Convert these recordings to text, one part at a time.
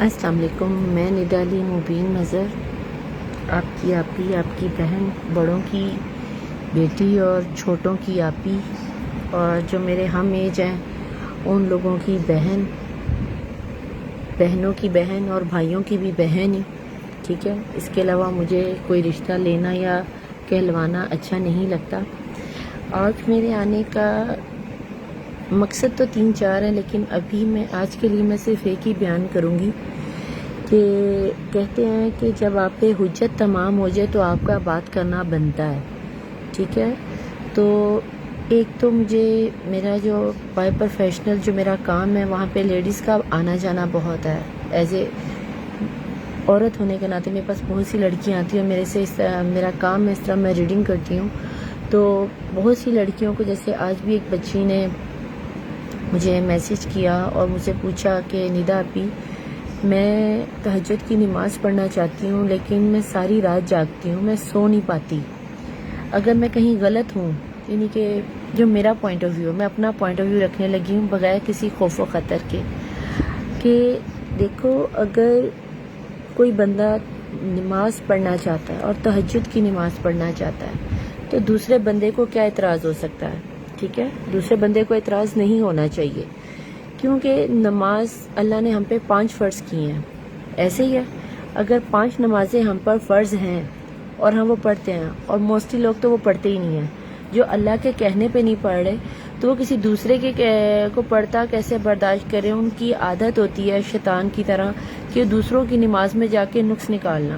السلام علیکم، میں ندا علی مبین نظر، آپ کی آپی، آپ کی بہن، بڑوں کی بیٹی اور چھوٹوں کی آپی، اور جو میرے ہم ایج ہیں ان لوگوں کی بہن، بہنوں کی بہن اور بھائیوں کی بھی بہن ہی، ٹھیک ہے۔ اس کے علاوہ مجھے کوئی رشتہ لینا یا کہلوانا اچھا نہیں لگتا۔ آج میرے آنے کا مقصد تو 3-4 ہیں، لیکن ابھی میں آج کے لیے میں صرف ایک ہی بیان کروں گی کہ کہتے ہیں کہ جب آپ پہ حجت تمام ہو جائے تو آپ کا بات کرنا بنتا ہے، ٹھیک ہے۔ تو ایک تو مجھے میرا جو بائی پروفیشنل جو میرا کام ہے وہاں پہ لیڈیز کا آنا جانا بہت ہے۔ ایز اے عورت ہونے کے ناطے میرے پاس بہت سی لڑکیاں آتی ہیں، میرے سے اس طرح میرا کام ہے، اس طرح میں ریڈنگ کرتی ہوں، تو بہت سی لڑکیوں کو، جیسے آج بھی ایک بچی نے مجھے میسج کیا اور مجھ سے پوچھا کہ ندا آپی، میں تہجد کی نماز پڑھنا چاہتی ہوں لیکن میں ساری رات جاگتی ہوں، میں سو نہیں پاتی۔ اگر میں کہیں غلط ہوں، یعنی کہ جو میرا پوائنٹ آف ویو، میں اپنا پوائنٹ آف ویو رکھنے لگی ہوں بغیر کسی خوف و خطر کے، کہ دیکھو اگر کوئی بندہ نماز پڑھنا چاہتا ہے اور تہجد کی نماز پڑھنا چاہتا ہے تو دوسرے بندے کو کیا اعتراض ہو سکتا ہے؟ ٹھیک ہے، دوسرے بندے کو اعتراض نہیں ہونا چاہیے، کیونکہ نماز اللہ نے ہم پہ 5 فرض کی ہیں۔ ایسے ہی ہے، اگر 5 نمازیں ہم پر فرض ہیں اور ہم وہ پڑھتے ہیں، اور موسٹلی لوگ تو وہ پڑھتے ہی نہیں ہیں، جو اللہ کے کہنے پہ نہیں پڑھ رہے تو وہ کسی دوسرے کے کو پڑھتا کیسے برداشت کریں؟ ان کی عادت ہوتی ہے شیطان کی طرح کہ دوسروں کی نماز میں جا کے نقص نکالنا۔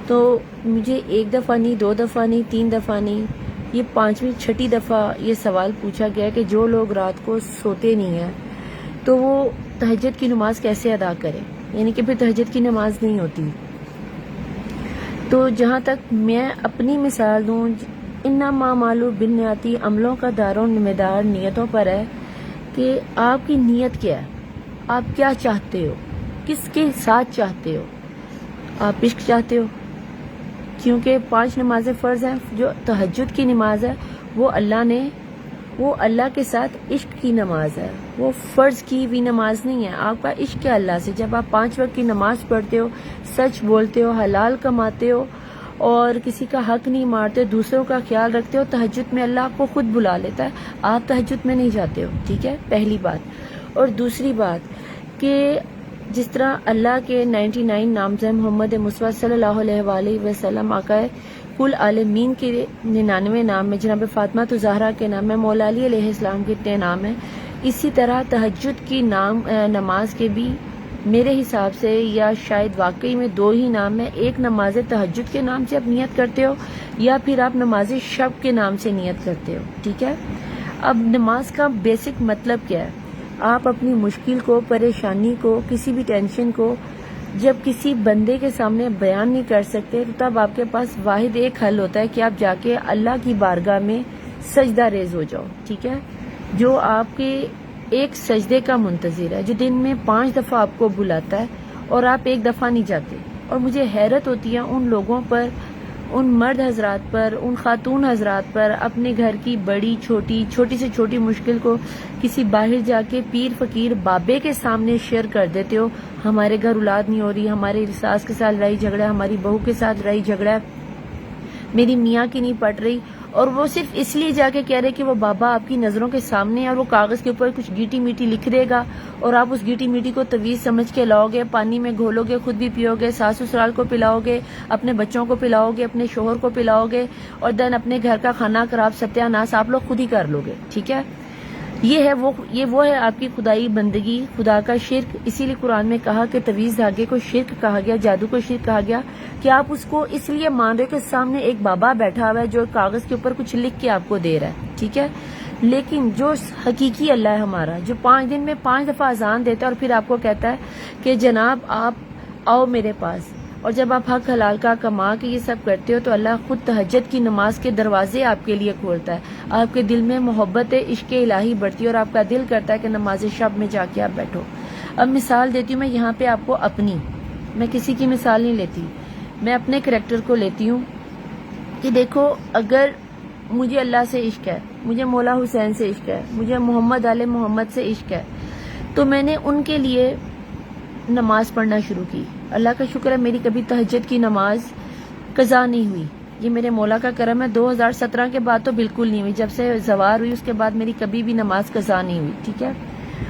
تو مجھے 1 دفعہ نہیں، 2 دفعہ نہیں، 3 دفعہ نہیں، یہ 5ویں 6ٹھی دفعہ یہ سوال پوچھا گیا کہ جو لوگ رات کو سوتے نہیں ہیں تو وہ تہجد کی نماز کیسے ادا کریں؟ یعنی کہ پھر تہجد کی نماز نہیں ہوتی۔ تو جہاں تک میں اپنی مثال دوں، انما اعمال بالنیات، عملوں کا دار و مدار نیتوں پر ہے کہ آپ کی نیت کیا ہے، آپ کیا چاہتے ہو، کس کے ساتھ چاہتے ہو؟ آپ عشق چاہتے ہو، کیونکہ 5 نمازیں فرض ہیں، جو تہجد کی نماز ہے وہ اللہ کے ساتھ عشق کی نماز ہے، وہ فرض کی ہوئی نماز نہیں ہے، آپ کا عشق ہے اللہ سے۔ جب آپ 5 وقت کی نماز پڑھتے ہو، سچ بولتے ہو، حلال کماتے ہو اور کسی کا حق نہیں مارتے، دوسروں کا خیال رکھتے ہو، تہجد میں اللہ آپ کو خود بلا لیتا ہے، آپ تہجد میں نہیں جاتے ہو، ٹھیک ہے، پہلی بات۔ اور دوسری بات کہ جس طرح اللہ کے 99 نام سے محمد مصطفیٰ صلی اللہ علیہ وآلہ وسلم آقا کل عالمین کے 99 نام ہے، جناب فاطمہ زہرا کے نام ہے، مولا علی علیہ السلام کے اتنے نام ہیں، اسی طرح تہجد کی نماز کے بھی میرے حساب سے یا شاید واقعی میں 2 ہی نام ہیں۔ ایک نماز تہجد کے نام سے آپ نیت کرتے ہو، یا پھر آپ نماز شب کے نام سے نیت کرتے ہو، ٹھیک ہے۔ اب نماز کا بیسک مطلب کیا ہے؟ آپ اپنی مشکل کو، پریشانی کو، کسی بھی ٹینشن کو جب کسی بندے کے سامنے بیان نہیں کر سکتے تو تب آپ کے پاس واحد ایک حل ہوتا ہے کہ آپ جا کے اللہ کی بارگاہ میں سجدہ ریز ہو جاؤ، ٹھیک ہے، جو آپ کے ایک سجدے کا منتظر ہے، جو دن میں 5 دفعہ آپ کو بلاتا ہے اور آپ 1 دفعہ نہیں جاتے۔ اور مجھے حیرت ہوتی ہے ان لوگوں پر، ان مرد حضرات پر، ان خاتون حضرات پر، اپنے گھر کی بڑی چھوٹی سے چھوٹی مشکل کو کسی باہر جا کے پیر فقیر بابے کے سامنے شیئر کر دیتے ہو، ہمارے گھر اولاد نہیں ہو رہی، ہمارے ساس کے ساتھ لڑائی جھگڑا ہے، ہماری بہو کے ساتھ لڑائی جھگڑا ہے، میری میاں کی نہیں پٹ رہی، اور وہ صرف اس لیے جا کے کہہ رہے کہ وہ بابا آپ کی نظروں کے سامنے ہے، اور وہ کاغذ کے اوپر کچھ گیٹی میٹی لکھ دے گا اور آپ اس گیٹی میٹی کو تویز سمجھ کے لاؤ گے، پانی میں گھولو گے، خود بھی پیو گے، ساس سسرال کو پلاؤ گے، اپنے بچوں کو پلاؤ گے، اپنے شوہر کو پلاؤ گے، اور دین اپنے گھر کا کھانا خراب ستیہ ناس آپ لوگ خود ہی کر لو گے، ٹھیک ہے۔ یہ وہ ہے آپ کی خدائی بندگی، خدا کا شرک۔ اسی لیے قرآن میں کہا کہ تویز دھاگے کو شرک کہا گیا، جادو کو شرک کہا گیا، کہ آپ اس کو اس لیے مان رہے کہ سامنے ایک بابا بیٹھا ہوا ہے جو کاغذ کے اوپر کچھ لکھ کے آپ کو دے رہا ہے، ٹھیک ہے۔ لیکن جو حقیقی اللہ ہے ہمارا، جو 5 دن میں 5 دفعہ اذان دیتا ہے اور پھر آپ کو کہتا ہے کہ جناب آپ آؤ میرے پاس، اور جب آپ حق حلال کا کما کے یہ سب کرتے ہو تو اللہ خود تہجد کی نماز کے دروازے آپ کے لیے کھولتا ہے، آپ کے دل میں محبت عشق الہی بڑھتی ہے اور آپ کا دل کرتا ہے کہ نماز شب میں جا کے آپ بیٹھو۔ اب مثال دیتی ہوں میں یہاں پہ آپ کو اپنی، میں کسی کی مثال نہیں لیتی، میں اپنے کریکٹر کو لیتی ہوں کہ دیکھو اگر مجھے اللہ سے عشق ہے، مجھے مولا حسین سے عشق ہے، مجھے محمد آل محمد سے عشق ہے، تو میں نے ان کے لیے نماز پڑھنا شروع کی. اللہ کا شکر ہے میری کبھی تہجد کی نماز قضا نہیں ہوئی. یہ میرے مولا کا کرم ہے. 2017 کے بعد تو بالکل نہیں ہوئی. جب سے زوار ہوئی اس کے بعد میری کبھی بھی نماز قضا نہیں ہوئی. ٹھیک ہے.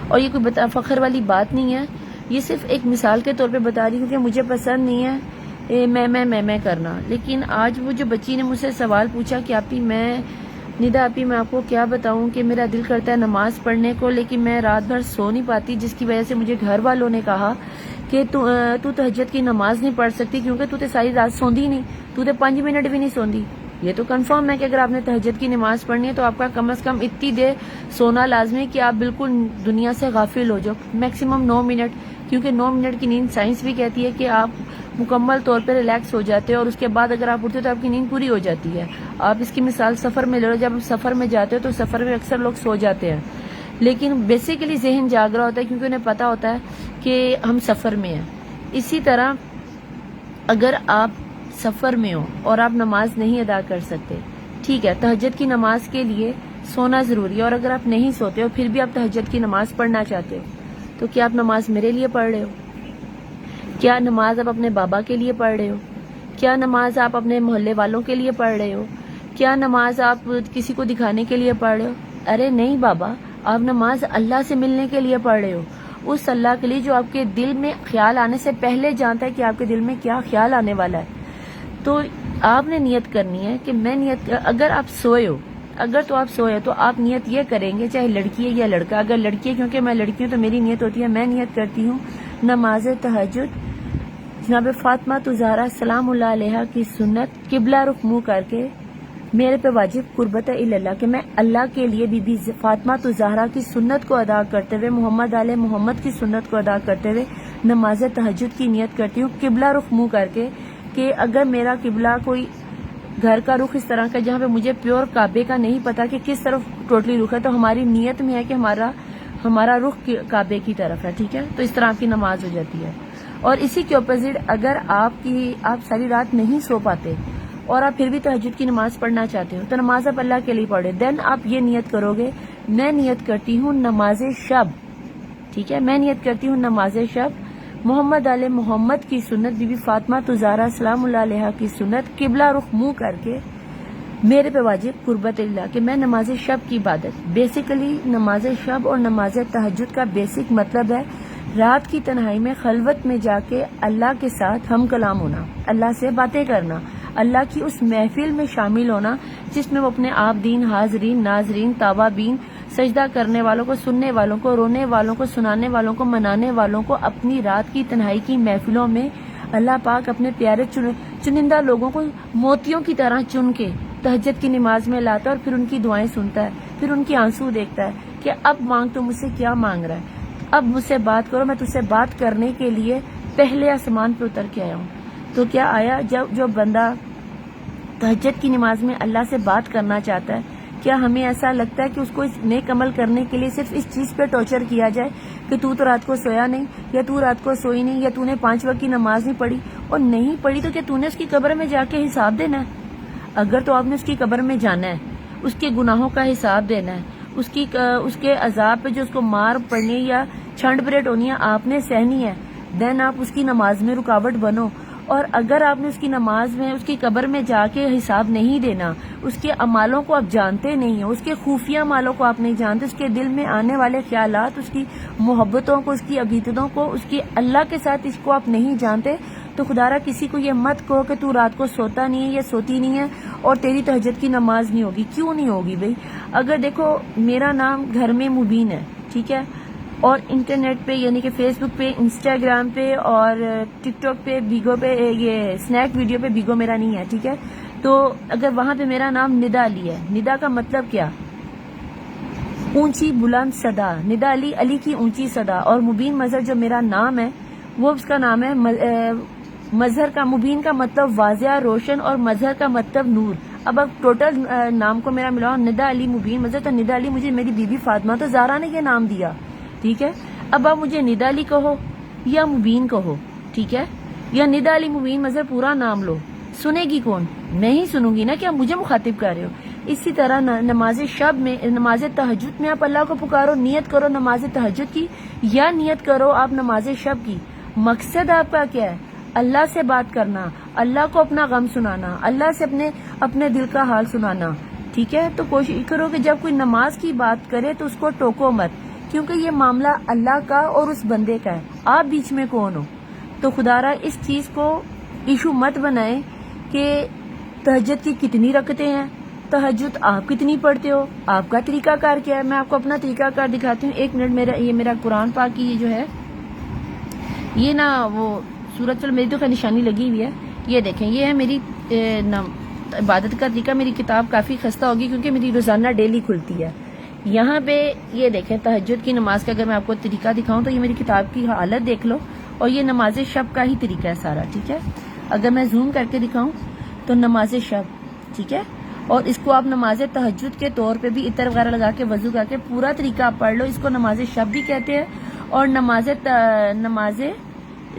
اور یہ کوئی فخر والی بات نہیں ہے. یہ صرف ایک مثال کے طور پہ بتا رہی ہوں کہ مجھے پسند نہیں ہے میں کرنا. لیکن آج وہ جو بچی نے مجھ سے سوال پوچھا کہ آپی ندا آپی میں آپ کو کیا بتاؤں کہ میرا دل کرتا ہے نماز پڑھنے کو لیکن میں رات بھر سو نہیں پاتی, جس کی وجہ سے مجھے گھر والوں نے کہا کہ تو تہجد کی نماز نہیں پڑھ سکتی کیونکہ تو ساری رات سوندی نہیں, تو 5 منٹ بھی نہیں سوندی. یہ تو کنفرم ہے کہ اگر آپ نے تہجد کی نماز پڑھنی ہے تو آپ کا کم از کم اتنی دیر سونا لازمی ہے کہ آپ بالکل دنیا سے غافل ہو جاؤ. میکسیمم 9 منٹ, کیونکہ 9 منٹ کی نیند سائنس بھی کہتی ہے کہ آپ مکمل طور پہ ریلیکس ہو جاتے ہیں اور اس کے بعد اگر آپ اٹھتے تو آپ کی نیند پوری ہو جاتی ہے. آپ اس کی مثال سفر میں لے لو. جب آپ سفر میں جاتے ہو تو سفر میں اکثر لوگ سو جاتے ہیں لیکن بیسیکلی ذہن جاگ رہا ہوتا ہے کیونکہ انہیں پتا ہوتا ہے کہ ہم سفر میں ہیں. اسی طرح اگر آپ سفر میں ہو اور آپ نماز نہیں ادا کر سکتے, ٹھیک ہے, تہجد کی نماز کے لیے سونا ضروری ہے. اور اگر آپ نہیں سوتے ہو پھر بھی آپ تہجد کی نماز پڑھنا چاہتے ہو تو کیا آپ نماز میرے لیے پڑھ رہے ہو؟ کیا نماز آپ اپنے بابا کے لیے پڑھ رہے ہو؟ کیا نماز آپ اپنے محلے والوں کے لیے پڑھ رہے ہو؟ کیا نماز آپ کسی کو دکھانے کے لیے پڑھ رہے ہو؟ ارے نہیں بابا, آپ نماز اللہ سے ملنے کے لیے پڑھ رہے ہو. اس اللہ کے لیے جو آپ کے دل میں خیال آنے سے پہلے جانتا ہے کہ آپ کے دل میں کیا خیال آنے والا ہے. تو آپ نے نیت کرنی ہے کہ میں اگر آپ سوئے ہو تو آپ نیت یہ کریں گے, چاہے لڑکی ہے یا لڑکا. اگر لڑکی ہے, کیونکہ میں لڑکی ہوں تو میری نیت ہوتی ہے, میں نیت کرتی ہوں نماز تہجد جناب فاطمہ زہرا سلام اللہ علیہا کی سنت قبلہ رخ منہ کر کے میرے پہ واجب قربت اللہ کہ میں اللہ کے لیے بی بی فاطمہ زہرا کی سنت کو ادا کرتے ہوئے, محمد علیہ محمد کی سنت کو ادا کرتے ہوئے نماز تہجد کی نیت کرتی ہوں قبلہ رخ منہ کر کے کہ اگر میرا قبلہ کوئی گھر کا رخ اس طرح کا جہاں پہ مجھے پیور کعبے کا نہیں پتا کہ کس طرف ٹوٹلی رخ ہے, تو ہماری نیت میں ہے کہ ہمارا رخ کعبے کی طرف ہے. ٹھیک ہے, تو اس طرح آپ کی نماز ہو جاتی ہے. اور اسی کے اپوزٹ اگر آپ ساری رات نہیں سو پاتے اور آپ پھر بھی تہجد کی نماز پڑھنا چاہتے ہو تو نماز آپ اللہ کے لیے پڑھے. دین آپ یہ نیت کرو گے, میں نیت کرتی ہوں نماز شب. ٹھیک ہے, میں نیت کرتی ہوں نماز شب محمد علیہ محمد کی سنت بی بی فاطمہ زہرا سلام اللہ علیہا کی سنت قبلہ رخ منہ کر کے میرے پہ واجب قربت اللہ کہ میں نماز شب کی عبادت. بیسیکلی نماز شب اور نماز تہجد کا بیسک مطلب ہے رات کی تنہائی میں خلوت میں جا کے اللہ کے ساتھ ہم کلام ہونا, اللہ سے باتیں کرنا, اللہ کی اس محفل میں شامل ہونا جس میں وہ اپنے عابدین, حاضرین, ناظرین, تابعین, سجدہ کرنے والوں کو, سننے والوں کو, رونے والوں کو, سنانے والوں کو, منانے والوں کو اپنی رات کی تنہائی کی محفلوں میں اللہ پاک اپنے پیارے چنندہ لوگوں کو موتیوں کی طرح چن کے تہجد کی نماز میں لاتا ہے اور پھر ان کی دعائیں سنتا ہے, پھر ان کی آنسو دیکھتا ہے کہ اب مانگ تو مجھ سے کیا مانگ رہا ہے, اب مجھ سے بات کرو, میں تجھ سے بات کرنے کے لیے پہلے آسمان پہ اتر کے آیا ہوں. تو کیا آیا جو بندہ تہجد کی نماز میں اللہ سے بات کرنا چاہتا ہے, کیا ہمیں ایسا لگتا ہے کہ اس کو اس نیک عمل کرنے کے لیے صرف اس چیز پہ ٹارچر کیا جائے کہ تو رات کو سویا نہیں, یا تو رات کو سوئی نہیں, یا تو نے 5 وقت کی نماز نہیں پڑھی, اور نہیں پڑھی تو کیا تو نے اس کی قبر میں جا کے حساب دینا ہے؟ اگر تو آپ نے اس کی قبر میں جانا ہے, اس کے گناہوں کا حساب دینا ہے, اس کے عذاب پہ جو اس کو مار پڑنی یا چھنڈ پریٹ ہونی ہے آپ نے سہنی ہے, دین آپ اس کی نماز میں رکاوٹ بنو. اور اگر آپ نے اس کی نماز میں اس کی قبر میں جا کے حساب نہیں دینا, اس کے اعمالوں کو آپ جانتے نہیں ہو, اس کے خفیہ اعمالوں کو آپ نہیں جانتے, اس کے دل میں آنے والے خیالات, اس کی محبتوں کو, اس کی عقیدتوں کو, اس کی اللہ کے ساتھ اس کو آپ نہیں جانتے, تو خدا را کسی کو یہ مت کہو کہ تو رات کو سوتا نہیں ہے یا سوتی نہیں ہے اور تیری تہجد کی نماز نہیں ہوگی. کیوں نہیں ہوگی بھائی؟ اگر دیکھو میرا نام گھر میں مبین ہے, ٹھیک ہے, اور انٹرنیٹ پہ یعنی کہ فیس بک پہ, انسٹاگرام پہ اور ٹک ٹاک پہ بیگو پہ, یہ اسنیک ویڈیو پہ بیگو میرا نہیں ہے, ٹھیک ہے, تو اگر وہاں پہ میرا نام ندا علی ہے, ندا کا مطلب کیا؟ اونچی بلند صدا, ندا علی, علی کی اونچی صدا, اور مبین مظہر جو میرا نام ہے وہ اس کا نام ہے مظہر کا, مبین کا مطلب واضح روشن اور مظہر کا مطلب نور. اب ٹوٹل نام کو میرا ملاؤ ندا علی مبین مظہر, تو ندا علی مجھے میری بی بی فاطمہ زہرا نے یہ نام دیا, ٹھیک ہے. اب آپ مجھے ندا علی کہو یا مبین کہو, ٹھیک ہے, یا ندا علی مبین مظہر پورا نام لو, سنے گی کون؟ میں ہی سنوں گی نا کہ آپ مجھے مخاطب کر رہے ہو. اسی طرح نماز شب میں, نماز تہجد میں آپ اللہ کو پکارو, نیت کرو نماز تہجد کی, یا نیت کرو آپ نماز شب کی. مقصد آپ کا کیا ہے؟ اللہ سے بات کرنا، اللہ کو اپنا غم سنانا، اللہ سے اپنے دل کا حال سنانا، ٹھیک ہے؟ تو کوشش کرو کہ جب کوئی نماز کی بات کرے تو اس کو ٹوکو مت، کیونکہ یہ معاملہ اللہ کا اور اس بندے کا ہے، آپ بیچ میں کون ہو؟ تو خدا را اس چیز کو ایشو مت بنائیں کہ تہجد کی کتنی رکعتیں ہیں، تہجد آپ کتنی پڑھتے ہو، آپ کا طریقہ کار کیا ہے۔ میں آپ کو اپنا طریقہ کار دکھاتی ہوں، ایک منٹ۔ یہ میرا قرآن پاک کی یہ جو ہے، یہ نا وہ سورت، چلو میری تو نشانی لگی ہوئی ہے، یہ دیکھیں، یہ ہے میری عبادت کا طریقہ۔ میری کتاب کافی خستہ ہوگی کیونکہ میری روزانہ ڈیلی کھلتی ہے۔ یہاں پہ یہ دیکھیں تہجد کی نماز کا اگر میں آپ کو طریقہ دکھاؤں تو یہ میری کتاب کی حالت دیکھ لو، اور یہ نماز شب کا ہی طریقہ ہے سارا، ٹھیک ہے؟ اگر میں زوم کر کے دکھاؤں تو نماز شب، ٹھیک ہے؟ اور اس کو آپ نماز تہجد کے طور پہ بھی عطر وغیرہ لگا کے وضو کر کے پورا طریقہ آپ پڑھ لو۔ اس کو نماز شب بھی کہتے ہیں اور نماز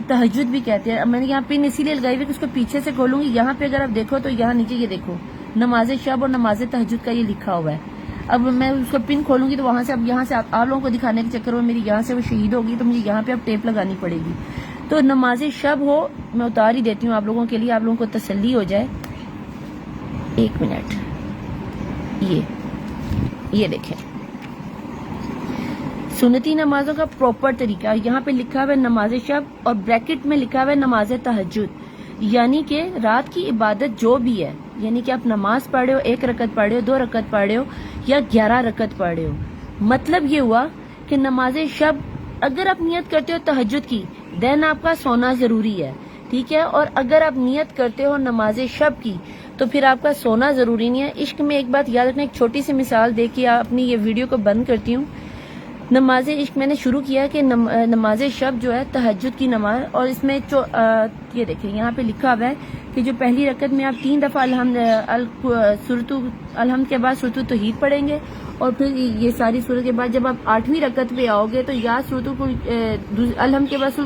تہجد بھی کہتے ہیں۔ میں نے یہاں پن اسی لیے لگائی ہوئی کہ اس کو پیچھے سے کھولوں گی، یہاں پہ اگر آپ دیکھو تو یہاں نیچے یہ دیکھو نماز شب اور نماز تہجد کا یہ لکھا ہوا ہے۔ اب میں اس کو پن کھولوں گی تو وہاں سے اب یہاں سے آپ لوگوں کو دکھانے کے چکر میں میری یہاں سے وہ شہید ہوگی، تو مجھے یہاں پہ اب ٹیپ لگانی پڑے گی۔ تو نماز شب ہو، میں اتار ہی دیتی ہوں آپ لوگوں کے لیے، آپ لوگوں کو تسلی ہو جائے۔ ایک منٹ، یہ دیکھیں سنتی نمازوں کا پراپر طریقہ، یہاں پہ لکھا ہوا ہے نماز شب اور بریکٹ میں لکھا ہوا ہے نماز تہجد، یعنی کہ رات کی عبادت جو بھی ہے، یعنی کہ آپ نماز پڑھے ہو، 1 رکعت پڑھے ہو، 2 رکعت پڑھے ہو یا 11 رکعت پڑھے ہو، مطلب یہ ہوا کہ نماز شب اگر آپ نیت کرتے ہو تہجد کی، دین آپ کا سونا ضروری ہے، ٹھیک ہے؟ اور اگر آپ نیت کرتے ہو نماز شب کی تو پھر آپ کا سونا ضروری نہیں ہے۔ عشق میں ایک بات یاد رکھنا، ایک چھوٹی سی مثال دے کے اپنی یہ ویڈیو کو بند کرتی ہوں۔ نماز عشق میں نے شروع کیا کہ نماز شب جو ہے تہجد کی نماز، اور اس میں یہ دیکھیں یہاں پہ لکھا ہوا ہے کہ جو پہلی رکعت میں آپ 3 دفعہ سورۃ الحمد کے بعد سورۃ التوحید پڑھیں گے، اور پھر یہ ساری سورت کے بعد جب آپ 8ویں رکعت پہ آؤ گے تو یا سورۃ الحمد کے بعد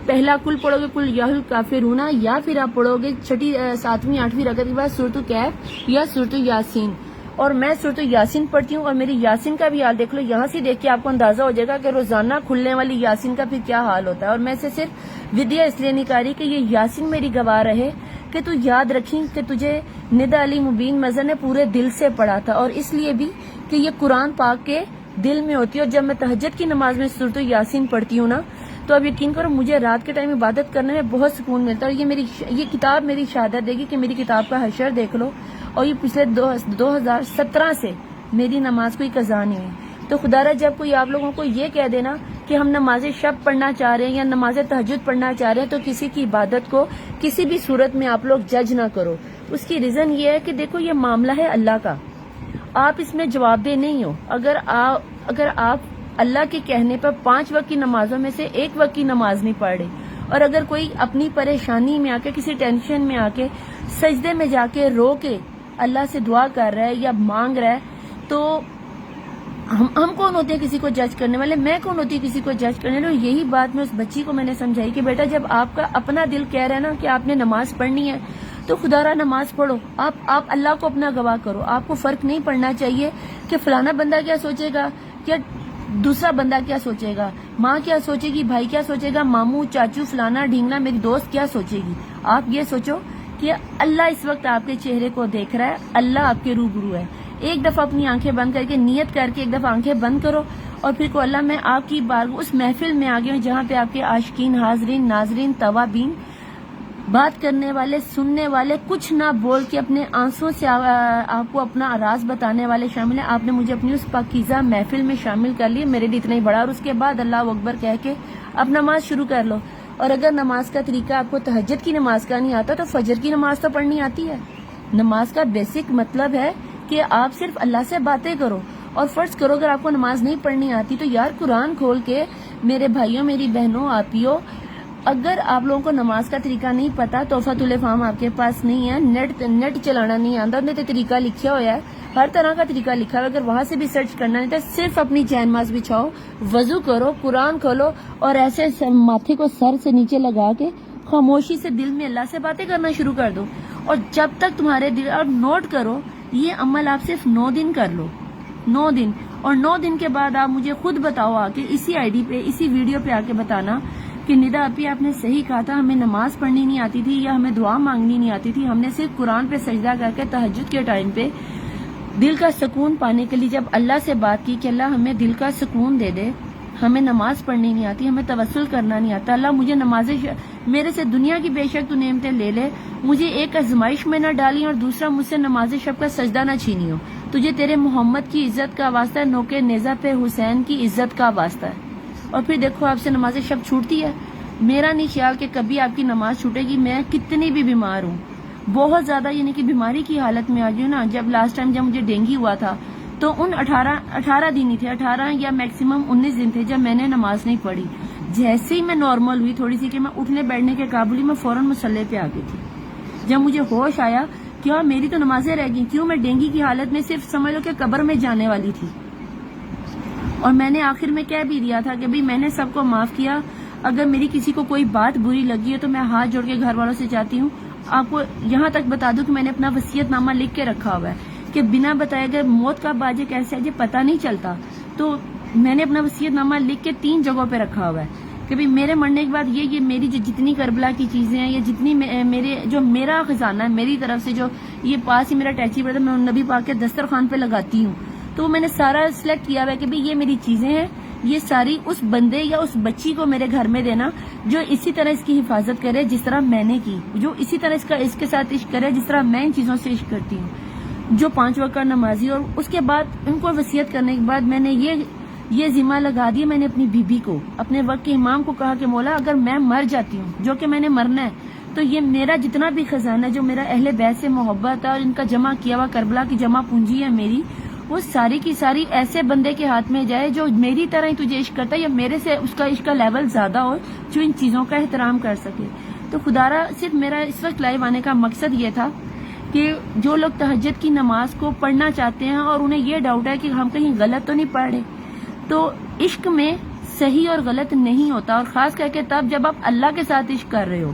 پہلا کل پڑھو گے، کل یا الکافرون، یا پھر آپ پڑھو گے 6، 7ویں، 8ویں رکعت کے بعد سورۃ الکہف یا سورۃ یاسین۔ اور میں سورۃ یاسین پڑھتی ہوں، اور میری یاسین کا بھی حال دیکھ لو، یہاں سے دیکھ کے آپ کو اندازہ ہو جائے گا کہ روزانہ کھلنے والی یاسین کا پھر کیا حال ہوتا ہے۔ اور میں سے صرف ودیا اس لیے نہیں کر رہی کہ یہ یاسین میری گواہ رہے کہ تو یاد رکھیں کہ تجھے ندا علی مبین مظہر نے پورے دل سے پڑھا تھا، اور اس لیے بھی کہ یہ قرآن پاک کے دل میں ہوتی ہے۔ اور جب میں تہجد کی نماز میں سورۃ یاسین پڑھتی ہوں نا، تو اب یقین کرو مجھے رات کے ٹائم عبادت کرنے میں بہت سکون ملتا ہے۔ اور یہ کتاب میری شہادت دے گی کہ میری کتاب کا حشر دیکھ لو، اور یہ پچھلے 2017 سے میری نماز کوئی قضا نہیں ہوئی۔ تو خدا را جب کوئی آپ لوگوں کو یہ کہہ دینا کہ ہم نماز شب پڑھنا چاہ رہے ہیں یا نماز تہجد پڑھنا چاہ رہے ہیں، تو کسی کی عبادت کو کسی بھی صورت میں آپ لوگ جج نہ کرو۔ اس کی ریزن یہ ہے کہ دیکھو یہ معاملہ ہے اللہ کا، آپ اس میں جواب دہ نہیں ہو۔ اگر آپ اللہ کے کہنے پر 5 وقت کی نمازوں میں سے 1 وقت کی نماز نہیں پڑھ رہے، اور اگر کوئی اپنی پریشانی میں آ کے، کسی ٹینشن میں آ کے، سجدے میں جا کے رو کے اللہ سے دعا کر رہا ہے یا مانگ رہا ہے، تو ہم کون ہوتے ہیں کسی کو جج کرنے والے؟ میں کون ہوتی ہے کسی کو جج کرنے والے؟ یہی بات میں اس بچی کو میں نے سمجھائی کہ بیٹا جب آپ کا اپنا دل کہہ رہا ہے نا کہ آپ نے نماز پڑھنی ہے، تو خدا را نماز پڑھو، آپ اللہ کو اپنا گواہ کرو۔ آپ کو فرق نہیں پڑنا چاہیے کہ فلانا بندہ کیا سوچے گا یا دوسرا بندہ کیا سوچے گا، ماں کیا سوچے گی، بھائی کیا سوچے گا، ماموں، چاچو، فلانا ڈھینگنا، میری دوست کیا سوچے گی۔ آپ یہ سوچو کہ اللہ اس وقت آپ کے چہرے کو دیکھ رہا ہے، اللہ آپ کے روبرو ہے۔ ایک دفعہ اپنی آنکھیں بند کر کے نیت کر کے ایک دفعہ آنکھیں بند کرو، اور پھر کو اللہ میں آپ کی بارگاہ اس محفل میں آگے ہوں جہاں پہ آپ کے عاشقین، حاضرین، ناظرین، توابین، بات کرنے والے، سننے والے، کچھ نہ بول کے اپنے آنسوں سے آپ کو اپنا راز بتانے والے شامل ہیں۔ آپ نے مجھے اپنی اس پاکیزہ محفل میں شامل کر لی، میرے لیے اتنا ہی بڑا۔ اور اس کے بعد اللہ اکبر کہہ کے اب نماز شروع کر لو۔ اور اگر نماز کا طریقہ آپ کو تہجد کی نماز کا نہیں آتا تو فجر کی نماز تو پڑھنی آتی ہے۔ نماز کا بیسک مطلب ہے کہ آپ صرف اللہ سے باتیں کرو، اور فرض کرو اگر آپ کو نماز نہیں پڑھنی آتی تو یار قرآن کھول کے، میرے بھائیوں، میری بہنوں، آپیوں، اگر آپ لوگوں کو نماز کا طریقہ نہیں پتا، تحفۃ الافہام آپ کے پاس نہیں ہے، نیٹ چلانا نہیں آتا، انہوں نے طریقہ لکھا ہوا ہے، ہر طرح کا طریقہ لکھا ہوا ہے، اگر وہاں سے بھی سرچ کرنا نہیں تو صرف اپنی جانماز بچھاؤ، وضو کرو، قرآن کھولو، اور ایسے ماتھے کو سر سے نیچے لگا کے خاموشی سے دل میں اللہ سے باتیں کرنا شروع کر دو۔ اور جب تک تمہارے دل، اور نوٹ کرو یہ عمل آپ صرف 9 دن کر لو، 9 دن، اور 9 دن کے بعد آپ مجھے خود بتاؤ آ کے اسی آئی ڈی پہ اسی ویڈیو پہ آ کے بتانا کہ ندا اپی آپ نے صحیح کہا تھا، ہمیں نماز پڑھنی نہیں آتی تھی یا ہمیں دعا مانگنی نہیں آتی تھی، ہم نے صرف قرآن پہ سجدہ کر کے تہجد کے ٹائم پہ دل کا سکون پانے کے لیے جب اللہ سے بات کی کہ اللہ ہمیں دل کا سکون دے دے، ہمیں نماز پڑھنی نہیں آتی، ہمیں توسل کرنا نہیں آتا، اللہ مجھے میرے سے دنیا کی بے شک تو نعمتیں لے لے، مجھے ایک آزمائش میں نہ ڈالی اور دوسرا مجھ سے نماز شب کا سجدہ نہ چھینی ہو، تجھے تیرے محمد کی عزت کا واسطہ ہے، نوکے نیزہ پہ حسین کی عزت کا واسطہ ہے۔ اور پھر دیکھو آپ سے نماز شب چھوٹتی ہے، میرا نہیں خیال کہ کبھی آپ کی نماز چھوٹے گی، میں کتنی بھی بیمار ہوں، بہت زیادہ یعنی کہ بیماری کی حالت میں آ گئی ہوں نا، جب لاسٹ ٹائم جب مجھے ڈینگی ہوا تھا تو ان 18 دن ہی تھے، 18 یا میکسیمم 19 دن تھے جب میں نے نماز نہیں پڑھی، جیسے ہی میں نارمل ہوئی تھوڑی سی کہ میں اٹھنے بیٹھنے کے قابل ہی، میں فوراً مصلی پہ آ گئی تھی۔ جب مجھے ہوش آیا کیا میری تو نمازیں رہ گئی، کیوں میں ڈینگی کی حالت میں صرف سمجھ لو کہ قبر میں جانے والی تھی، اور میں نے آخر میں کہہ بھی دیا تھا کہ بھئی میں نے سب کو معاف کیا، اگر میری کسی کو کوئی بات بری لگی ہے تو میں ہاتھ جوڑ کے گھر والوں سے چاہتی ہوں، آپ کو یہاں تک بتا دوں کہ میں نے اپنا وصیت نامہ لکھ کے رکھا ہوا ہے کہ بنا بتائے اگر موت کا باجے کیسے ہے پتہ نہیں چلتا، تو میں نے اپنا وصیت نامہ لکھ کے 3 جگہوں پہ رکھا ہوا ہے کہ بھئی میرے مرنے کے بعد یہ میری جو جتنی کربلا کی چیزیں ہیں، یا جتنی میرا خزانہ ہے میری طرف سے، جو یہ پاس ہی میرا ٹیچی پڑتا ہے، میں نبی پاک کے دسترخوان پہ لگاتی ہوں، تو میں نے سارا سلیکٹ کیا ہوا ہے کہ بھئی یہ میری چیزیں ہیں، یہ ساری اس بندے یا اس بچی کو میرے گھر میں دینا جو اسی طرح اس کی حفاظت کرے جس طرح میں نے کی، جو اسی طرح اس کے ساتھ عشق کرے جس طرح میں ان چیزوں سے عشق کرتی ہوں، جو 5 وقت کا نمازی۔ اور اس کے بعد ان کو وصیت کرنے کے بعد میں نے یہ ذمہ لگا دیا، میں نے اپنی بیوی کو، اپنے وقت کے امام کو کہا کہ مولا اگر میں مر جاتی ہوں، جو کہ میں نے مرنا ہے، تو یہ میرا جتنا بھی خزانہ جو میرا اہل بیت سے محبت ہے اور ان کا جمع کیا ہوا کربلا کی جمع پونجی ہے میری، وہ ساری کی ساری ایسے بندے کے ہاتھ میں جائے جو میری طرح ہی تجھے عشق کرتا ہے، یا میرے سے اس کا عشق کا لیول زیادہ ہو، جو ان چیزوں کا احترام کر سکے۔ تو خدارا صرف میرا اس وقت لائیو آنے کا مقصد یہ تھا کہ جو لوگ تہجد کی نماز کو پڑھنا چاہتے ہیں اور انہیں یہ ڈاؤٹ ہے کہ ہم کہیں غلط تو نہیں پڑھ رہے، تو عشق میں صحیح اور غلط نہیں ہوتا، اور خاص کر کے تب جب آپ اللہ کے ساتھ عشق کر رہے ہو۔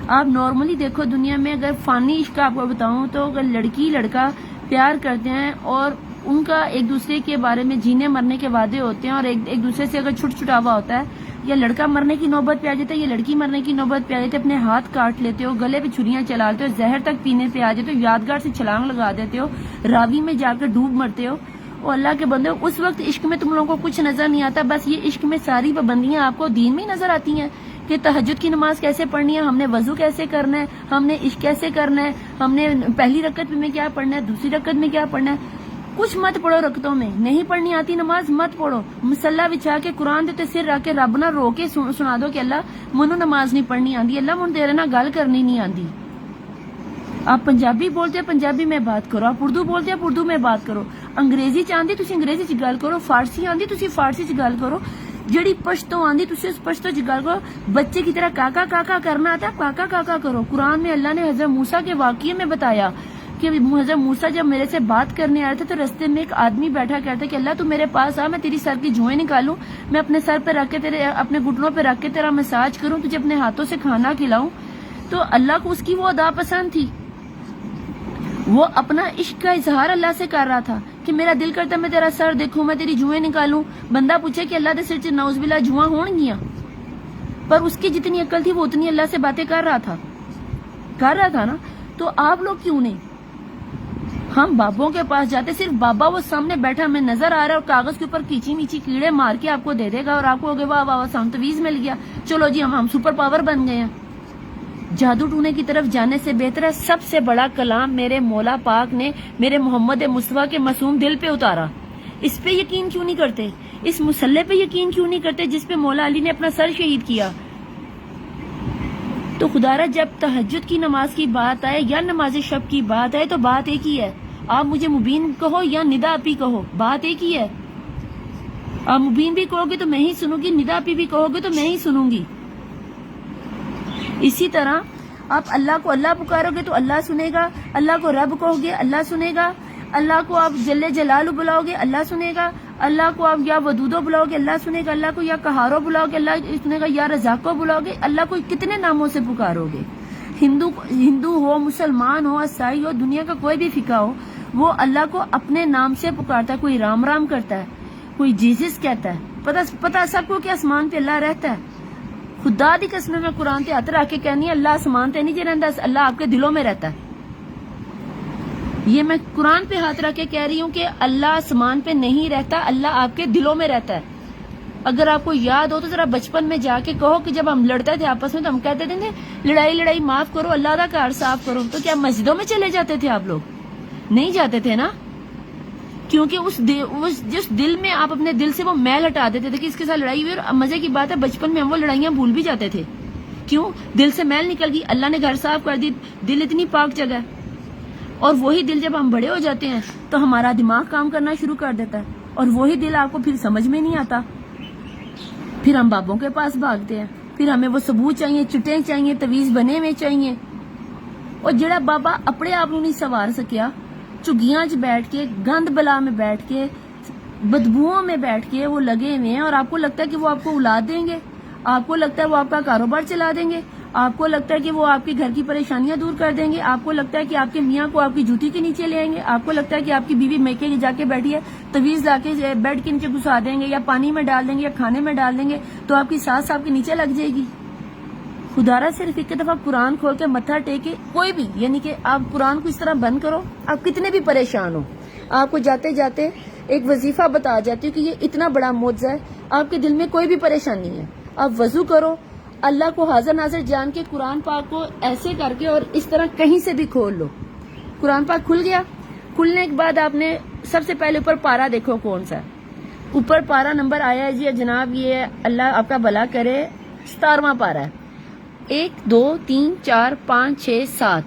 آپ نارملی دیکھو دنیا میں اگر فانی عشق آپ کو بتاؤں تو اگر لڑکی لڑکا پیار کرتے ہیں اور ان کا ایک دوسرے کے بارے میں جینے مرنے کے وعدے ہوتے ہیں، اور ایک دوسرے سے اگر چھٹاوا ہوتا ہے، یا لڑکا مرنے کی نوبت پہ آ جاتا ہے یا لڑکی مرنے کی نوبت پہ آ جاتی ہے، اپنے ہاتھ کاٹ لیتے ہو، گلے پہ چھریاں چلا لیتے ہو، زہر تک پینے پہ آ جاتے ہو، یادگار سے چھلانگ لگا دیتے ہو، راوی میں جا کر ڈوب مرتے ہو، اور اللہ کے بندے اس وقت عشق میں تم لوگوں کو کچھ نظر نہیں آتا، بس یہ عشق میں ساری پابندیاں آپ کو دین میں ہی نظر آتی ہیں کہ تہجد کی نماز کیسے پڑھنی ہے، ہم نے وضو کیسے کرنا ہے، ہم نے عشق کیسے کرنا ہے، ہم نے پہلی رکعت میں کیا پڑھنا ہے، دوسری رکعت میں کیا پڑھنا ہے۔ کچھ مت پڑھو رکعتوں میں، نہیں پڑھنی آتی نماز مت پڑھو، مسلح بچھا کے قرآن دیتے سر رکھ کے رب نہ رو کے سنا دو کہ اللہ منو نماز نہیں پڑھنی آندی، اللہ من تیرے نہ گل کرنی نہیں آندی۔ آپ پنجابی بولتے ہیں پنجابی میں بات کرو، آپ اردو بولتے ہیں اردو میں بات کرو، انگریزی چاہتی تسی انگریزی چ گل کرو، فارسی آندی تسی فارسی چ گل کرو، جڑی پشتو آندی تسی اس پشتو چ گل کرو، بچے کی طرح کاکا کاکا کرنا آتا ہے کاکا کاکا کرو۔ قرآن میں اللہ نے حضرت موسیٰ کے واقعے میں بتایا کہ حضرت موسیٰ جب میرے سے بات کرنے آئے تھے تو رستے میں ایک آدمی بیٹھا کہتا کہ اللہ تو میرے پاس آ، میں تیری سر کی جوئیں نکالوں، میں اپنے سر پہ رکھ کے تیرے اپنے گھٹنوں پہ رکھ کے تیرا مساج کروں، تجھے اپنے ہاتھوں سے کھانا کھلاؤں۔ تو اللہ کو اس کی وہ ادا پسند تھی، وہ اپنا عشق کا اظہار اللہ سے کر رہا تھا کہ میرا دل کرتا میں تیرا سر دیکھوں، میں تیری جوئیں نکالوں۔ بندہ پوچھے کہ اللہ دے سر چ نعوذ باللہ جواں ہون گیاں، پر اس کی جتنی عقل تھی وہ اتنی اللہ سے باتیں کر رہا تھا نا۔ تو آپ لوگ کیوں نہیں؟ ہم بابوں کے پاس جاتے، صرف بابا وہ سامنے بیٹھا ہمیں نظر آ رہا ہے اور کاغذ کے اوپر کیچی میچی کیڑے مار کے آپ کو دے دے گا اور آپ کو ہوگے واہ واہ سام تویز مل گیا، چلو جی ہم سپر پاور بن گئے ہیں۔ جادو ٹونے کی طرف جانے سے بہتر ہے سب سے بڑا کلام میرے مولا پاک نے میرے محمد مصطفیٰ کے معصوم دل پہ اتارا۔ اس پہ یقین کیوں نہیں کرتے؟ اس مسلح پہ یقین کیوں نہیں کرتے جس پہ مولا علی نے اپنا سر شہید کیا؟ تو خدارا جب تہجد کی نماز کی بات آئے یا نماز شب کی بات آئے تو بات ایک ہی ہے، آپ مجھے مبین کہو یا ندا اپی کہو، بات ایک ہی ہے۔ آپ مبین بھی کہو گے تو میں ہی سنوں گی، ندا اپی بھی کہو گے تو میں ہی سنوں گی۔ اسی طرح آپ اللہ کو اللہ پکارو گے تو اللہ سنے گا، اللہ کو رب کہو گے اللہ سنے گا، اللہ کو آپ جل جلالو بلاؤ گے اللہ سنے گا، اللہ کو آپ یا ودودو بلاؤ گے اللہ سنے گا، اللہ کو یا قہارو بلاؤ گے اللہ سنے گا، یا رزاقو بلاؤ گے، اللہ کو کتنے ناموں سے پکارو گے۔ ہندو ہو، مسلمان ہو، عیسائی ہو، دنیا کا کوئی بھی فقہ ہو، وہ اللہ کو اپنے نام سے پکارتا ہے۔ کوئی رام رام کرتا ہے، کوئی جیسس کہتا ہے، پتا سب کو کہ آسمان پہ اللہ رہتا ہے. خدا دی قسم میں قرآن تے ہاتھ رکھ کے کہنی ہے اللہ آسمان تے نہیں جی رہتا، اللہ آپ کے دلوں میں رہتا ہے. یہ میں قرآن پہ ہاتھ رکھ کے کہہ رہی ہوں کہ اللہ آسمان پہ نہیں رہتا، اللہ آپ کے دلوں میں رہتا ہے. اگر آپ کو یاد ہو تو ذرا بچپن میں جا کے کہو کہ جب ہم لڑتے تھے آپس میں تو ہم کہتے تھے لڑائی معاف کرو، اللہ کا کار صاف کرو. تو کیا مسجدوں میں چلے جاتے تھے آپ لوگ؟ نہیں جاتے تھے نا، کیونکہ جس دل میں آپ اپنے دل سے وہ میل ہٹا دیتے تھے کہ اس کے ساتھ لڑائی ہوئی. اور مزے کی بات ہے بچپن میں ہم وہ لڑائیاں بھول بھی جاتے تھے. کیوں؟ دل سے میل نکل گئی، اللہ نے گھر صاف کر دی. دل اتنی پاک جگہ ہے. اور وہی دل جب ہم بڑے ہو جاتے ہیں تو ہمارا دماغ کام کرنا شروع کر دیتا ہے، اور وہی دل آپ کو پھر سمجھ میں نہیں آتا. پھر ہم بابوں کے پاس بھاگتے ہیں، پھر ہمیں وہ ثبوت چاہیے، چٹیں چاہیے، تویز بنے ہوئے چاہیے. اور جڑا بابا اپنے آپ نہیں سوار سکیا، چگیاں چ بیٹھ کے، گند بلا میں بیٹھ کے، بدبوؤں میں بیٹھ کے وہ لگے ہوئے ہیں، اور آپ کو لگتا ہے کہ وہ آپ کو اولاد دیں گے، آپ کو لگتا ہے وہ آپ کا کاروبار چلا دیں گے، آپ کو لگتا ہے کہ وہ آپ کے گھر کی پریشانیاں دور کر دیں گے، آپ کو لگتا ہے کہ آپ کے میاں کو آپ کی جوتی کے نیچے لے آئیں گے، آپ کو لگتا ہے کہ آپ کی بیوی میکے جا کے بیٹھی ہے تویز لا کے بیڈ کے نیچے گھسا دیں گے، یا پانی میں ڈال دیں گے، یا کھانے میں ڈال دیں گے تو آپ کی سانس آپ کے نیچے لگ جائے گی. خدارا صرف ایک دفعہ قرآن کھول کے متھا ٹیکے، کوئی بھی، یعنی کہ آپ قرآن کو اس طرح بند کرو. آپ کتنے بھی پریشان ہو، آپ کو جاتے جاتے ایک وظیفہ بتا جاتی ہوں کہ یہ اتنا بڑا معجزہ ہے، آپ کے دل میں کوئی بھی پریشانی ہے، آپ وضو کرو، اللہ کو حاضر ناظر جان کے قرآن پاک کو ایسے کر کے اور اس طرح کہیں سے بھی کھول لو. قرآن پاک کھل گیا. کھلنے کے بعد آپ نے سب سے پہلے اوپر پارا دیکھو کون سا ہے. اوپر پارا نمبر آیا ہے جی جناب، یہ اللہ آپ کا بھلا کرے 17واں پارا ہے. 1 2 3 4 5 6 7.